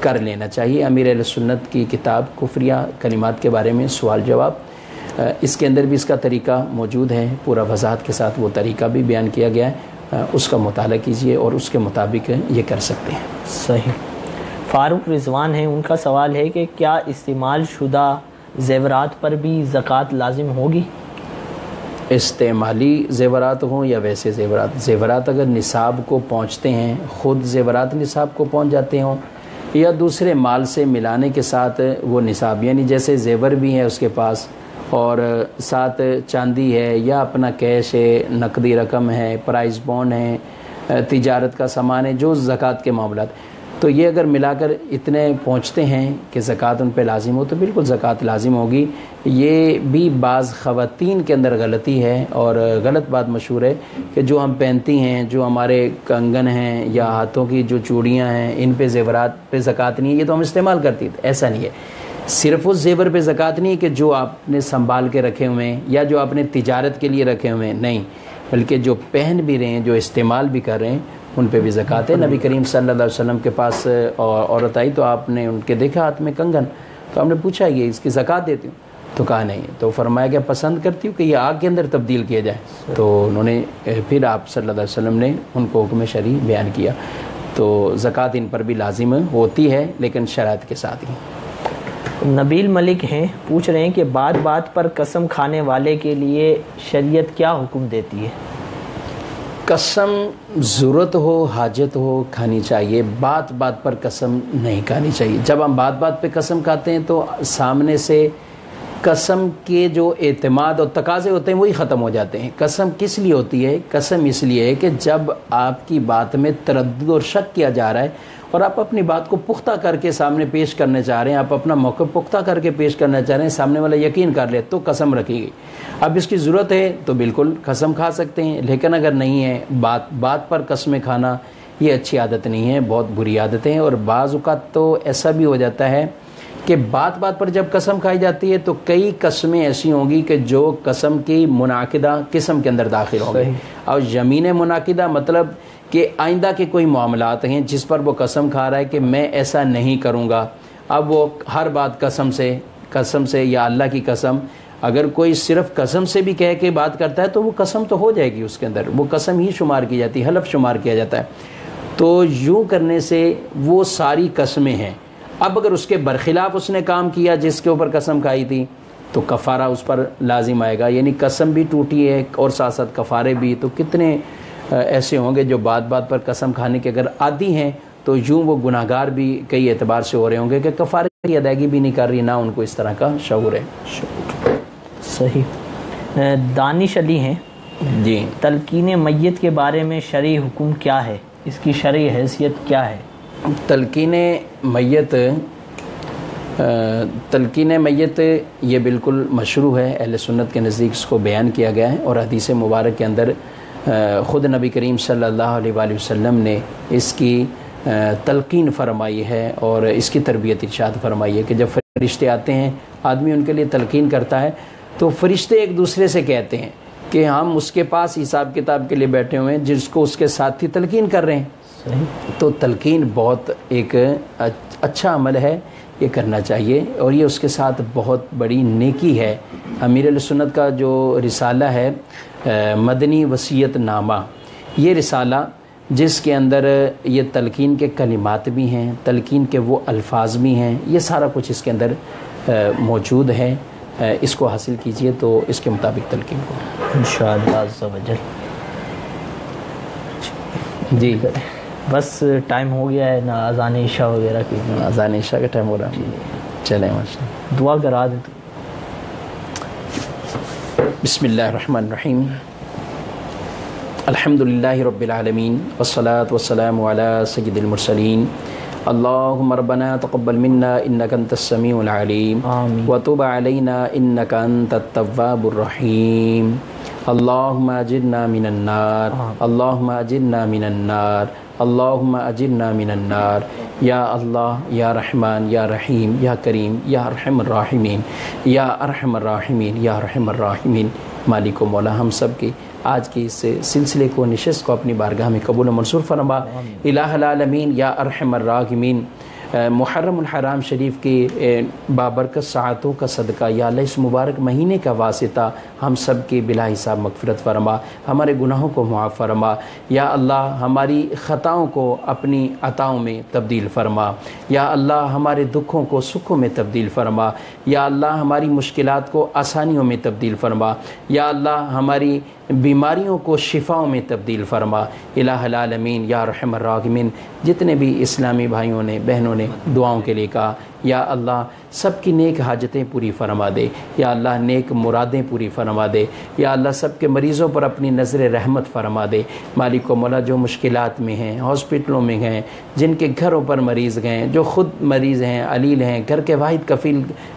کر لینا چاہیے. امیر اہل سنت کی کتاب کفریہ کلمات کے بارے میں سوال جواب، اس کے اندر بھی اس کا طریقہ موجود ہے، پورا وضاحت کے ساتھ وہ طریقہ بھی بیان کیا گیا ہے. اس کا مطالعہ کیجئے اور اس کے مطابق یہ کر سکتے ہیں. صحیح. فاروق رضوان ہیں، ان کا سوال ہے کہ کیا استعمال شدہ زیورات پر بھی زکوٰۃ لازم ہوگی؟ استعمالی زیورات ہوں یا ویسے زیورات اگر نصاب کو پہنچتے ہیں، خود زیورات نصاب کو پہنچ جاتے ہوں یا دوسرے مال سے ملانے کے ساتھ وہ نصاب، یعنی جیسے زیور بھی ہے اس کے پاس اور ساتھ چاندی ہے یا اپنا کیش ہے، نقدی رقم ہے، پرائز بانڈ ہے، تجارت کا سامان ہے، جو زکوٰۃ کے معاملات، تو یہ اگر ملا کر اتنے پہنچتے ہیں کہ زکوٰۃ ان پہ لازم ہو تو بالکل زکوٰۃ لازم ہوگی. یہ بھی بعض خواتین کے اندر غلطی ہے اور غلط بات مشہور ہے کہ جو ہم پہنتی ہیں، جو ہمارے کنگن ہیں یا ہاتھوں کی جو چوڑیاں ہیں، ان پہ زیورات پہ زکوٰۃ نہیں ہے، یہ تو ہم استعمال کرتی تھے. ایسا نہیں ہے. صرف اس زیور پہ زکوٰۃ نہیں ہے کہ جو آپ نے سنبھال کے رکھے ہوئے ہیں یا جو آپ نے تجارت کے لیے رکھے ہوئے ہیں، نہیں، بلکہ جو پہن بھی رہے ہیں، جو استعمال بھی کر رہے ہیں، ان پہ بھی زکوٰۃ ہے. نبی کریم صلی اللہ علیہ وسلم کے پاس عورت آئی تو آپ نے ان کے دیکھا ہاتھ میں کنگن، تو ہم نے پوچھا یہ اس کی زکوٰۃ دیتی ہوں؟ تو کہا نہیں. تو فرمایا کہ پسند کرتی ہوں کہ یہ آگ کے اندر تبدیل کیا جائے. تو انہوں نے پھر آپ صلی اللہ علیہ وسلم نے ان کو حکم شرعی بیان کیا. تو زکوٰۃ ان پر بھی لازم ہوتی ہے لیکن شرائط کے ساتھ ہی. نبیل ملک ہیں، پوچھ رہے ہیں کہ بات پر قسم کھانے والے کے لیے شریعت کیا حکم دیتی ہے؟ قسم ضرورت ہو حاجت ہو کھانی چاہیے، بات بات پر قسم نہیں کھانی چاہیے۔ جب ہم بات بات پہ قسم کھاتے ہیں تو سامنے سے قسم کے جو اعتماد اور تقاضے ہوتے ہیں وہی ختم ہو جاتے ہیں۔ قسم کس لیے ہوتی ہے؟ قسم اس لیے ہے کہ جب آپ کی بات میں تردد اور شک کیا جا رہا ہے اور آپ اپنی بات کو پختہ کر کے سامنے پیش کرنا چاہ رہے ہیں، آپ اپنا موقف پختہ کر کے پیش کرنا چاہ رہے ہیں، سامنے والا یقین کر لے تو قسم رکھی گئی۔ اب اس کی ضرورت ہے تو بالکل قسم کھا سکتے ہیں، لیکن اگر نہیں ہے، بات پر قسمیں کھانا یہ اچھی عادت نہیں ہے، بہت بری عادتیں ہیں۔ اور بعض اوقات تو ایسا بھی ہو جاتا ہے کہ بات بات پر جب قسم کھائی جاتی ہے تو کئی قسمیں ایسی ہوں گی کہ جو قسم کی منعقدہ قسم کے اندر داخل ہوں گی۔ اور یمین منعقدہ مطلب کہ آئندہ کے کوئی معاملات ہیں جس پر وہ قسم کھا رہا ہے کہ میں ایسا نہیں کروں گا۔ اب وہ ہر بات قسم سے یا اللہ کی قسم، اگر کوئی صرف قسم سے بھی کہہ کے بات کرتا ہے تو وہ قسم تو ہو جائے گی، اس کے اندر وہ قسم ہی شمار کی جاتی ہے، حلف شمار کیا جاتا ہے۔ تو یوں کرنے سے وہ ساری قسمیں ہیں۔ اب اگر اس کے برخلاف اس نے کام کیا جس کے اوپر قسم کھائی تھی تو کفارہ اس پر لازم آئے گا، یعنی قسم بھی ٹوٹی ہے اور ساتھ ساتھ کفارے بھی۔ تو کتنے ایسے ہوں گے جو بات بات پر قسم کھانے کے اگر عادی ہیں تو یوں وہ گناہگار بھی کئی اعتبار سے ہو رہے ہوں گے کہ کفارے کی ادائیگی بھی نہیں کر رہی، نہ ان کو اس طرح کا شعور ہے۔ صحیح۔ دانش علی ہیں جی، تلقین میت کے بارے میں شرعی حکم کیا ہے؟ اس کی شرعی حیثیت کیا ہے؟ تلقین میت یہ بالکل مشروع ہے، اہل سنت کے نزدیک اس کو بیان کیا گیا ہے، اور حدیث مبارک کے اندر خود نبی کریم صلی اللہ علیہ وآلہ وسلم نے اس کی تلقین فرمائی ہے اور اس کی تربیت ارشاد فرمائی ہے کہ جب فرشتے آتے ہیں آدمی ان کے لیے تلقین کرتا ہے تو فرشتے ایک دوسرے سے کہتے ہیں کہ ہم اس کے پاس حساب کتاب کے لیے بیٹھے ہوئے ہیں جس کو اس کے ساتھی تلقین کر رہے ہیں۔ تو تلقین بہت ایک اچھا عمل ہے، یہ کرنا چاہیے، اور یہ اس کے ساتھ بہت بڑی نیکی ہے۔ امیر علیہ سنت کا جو رسالہ ہے مدنی وصیت نامہ، یہ رسالہ جس کے اندر یہ تلقین کے کلمات بھی ہیں، تلقین کے وہ الفاظ بھی ہیں، یہ سارا کچھ اس کے اندر موجود ہے۔ اس کو حاصل کیجئے تو اس کے مطابق تلقین کو انشاءاللہ عز و جل۔ جی بس ٹائم ہو گیا ہے نا، اذان عشاء وغیرہ کی؟ اذان عشاء کا ٹائم ہو رہا ہے، چلیں ماشاءاللہ دعا کرا دیں۔ بسم اللہ الرحمن الرحیم، الحمدللہ رب العالمین والصلاة والسلام علی سید المرسلین، اللہم ربنا تقبل منا انک انت السمیع العلیم وتب علینا انک انت التواب الرحیم، اللہم اجرنا من النار، اللہم اجرنا من النار، اللہم اجرنا من النار، یا اللہ یا رحمان یا رحیم یا کریم یا ارحم الراحمین یا ارحم الراحمین یا ارحم الراحمین۔ مالک و مولا ہم سب کی آج کی اس سلسلے کو، نشست کو اپنی بارگاہ میں قبول و منصور فرما۔ الہ العالمین یا ارحم الراحمین، محرم الحرام شریف کی بابرکت ساعتوں کا صدقہ یا اللہ اس مبارک مہینے کا واسطہ ہم سب کی بلا حساب مغفرت فرما، ہمارے گناہوں کو معاف فرما، یا اللہ ہماری خطاؤں کو اپنی عطاؤں میں تبدیل فرما، یا اللہ ہمارے دکھوں کو سکھوں میں تبدیل فرما، یا اللہ ہماری مشکلات کو آسانیوں میں تبدیل فرما، یا اللہ ہماری بیماریوں کو شفاؤں میں تبدیل فرما۔ الہ العالمین یا رحم الراحمین، جتنے بھی اسلامی بھائیوں نے بہنوں نے دعاؤں کے لیے کہا، یا اللہ سب کی نیک حاجتیں پوری فرما دے، یا اللہ نیک مرادیں پوری فرما دے، یا اللہ سب کے مریضوں پر اپنی نظر رحمت فرما دے۔ مالک و مولا جو مشکلات میں ہیں، ہاسپٹلوں میں ہیں، جن کے گھروں پر مریض گئے، جو خود مریض ہیں، علیل ہیں، گھر کے واحد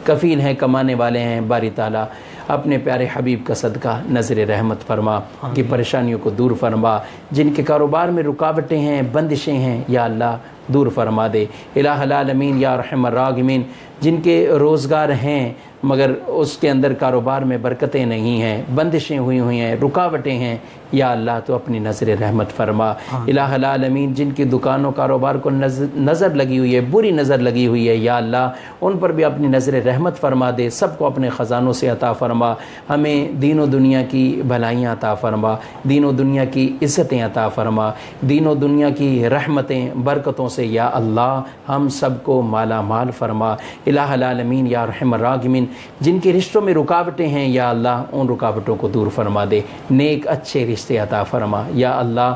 کفیل ہیں، کمانے والے ہیں، باری تعالیٰ اپنے پیارے حبیب کا صدقہ نظر رحمت فرما، کی پریشانیوں کو دور فرما، جن کے کاروبار میں رکاوٹیں ہیں، بندشیں ہیں، یا اللہ دور فرما دے۔ الہ العالمین یا رحم الراحمین، جن کے روزگار ہیں مگر اس کے اندر کاروبار میں برکتیں نہیں ہیں، بندشیں ہوئی ہیں، رکاوٹیں ہیں، یا اللہ تو اپنی نظر رحمت فرما۔ الہ العالمین جن کی دکانوں کاروبار کو نظر لگی ہوئی ہے، بری نظر لگی ہوئی ہے، یا اللہ ان پر بھی اپنی نظر رحمت فرما دے، سب کو اپنے خزانوں سے عطا فرما، ہمیں دین و دنیا کی بھلائیاں عطا فرما، دین و دنیا کی عزتیں عطا فرما، دین و دنیا کی رحمتیں برکتوں سے یا اللہ ہم سب کو مالا مال فرما۔ الہ العالمین یا ارحم الراحمین جن کے رشتوں میں رکاوٹیں ہیں یا اللہ ان رکاوٹوں کو دور فرما دے، نیک اچھے رشتے عطا فرما یا اللہ،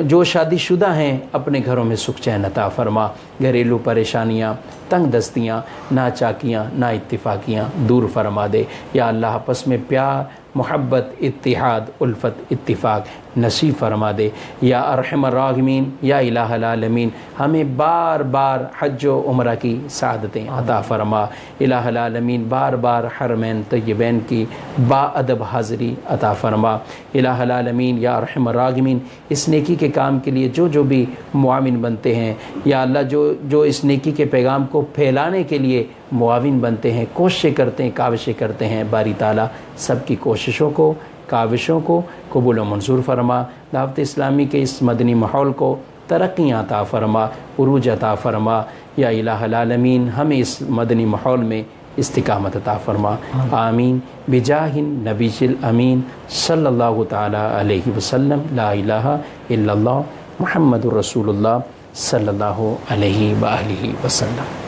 جو شادی شدہ ہیں اپنے گھروں میں سکھ چین عطا فرما، گھریلو پریشانیاں، تنگ دستیاں، ناچاکیاں، نا اتفاقیاں دور فرما دے یا اللہ، آپس میں پیار، محبت، اتحاد، الفت، اتفاق نصیب فرما دے یا ارحم الراحمین یا الہ العالمین، ہمیں بار بار حج و عمرہ کی سعادتیں عطا فرما، الہ العالمین بار بار حرمین طیبین کی با ادب حاضری عطا فرما، الہ العالمین یا ارحم الراحمین اس نیکی کے کام کے لیے جو بھی معاون بنتے ہیں یا اللہ، جو اس نیکی کے پیغام کو پھیلانے کے لیے معاون بنتے ہیں، کوششیں کرتے ہیں، کاوشیں کرتے ہیں، باری تعالیٰ سب کی کوششوں کو، کاوشوں کو قبول و منظور فرما، دعوت اسلامی کے اس مدنی ماحول کو ترقیاں عطا فرما، عروج عطا فرما یا الہ العالمین، ہمیں اس مدنی ماحول میں استقامت عطا فرما، آمین بجاہ النبی الامین صلی اللہ تعالی علیہ وسلم، لا الہ الا اللہ محمد الرسول اللہ صلی اللہ علیہ وآلہ وسلم۔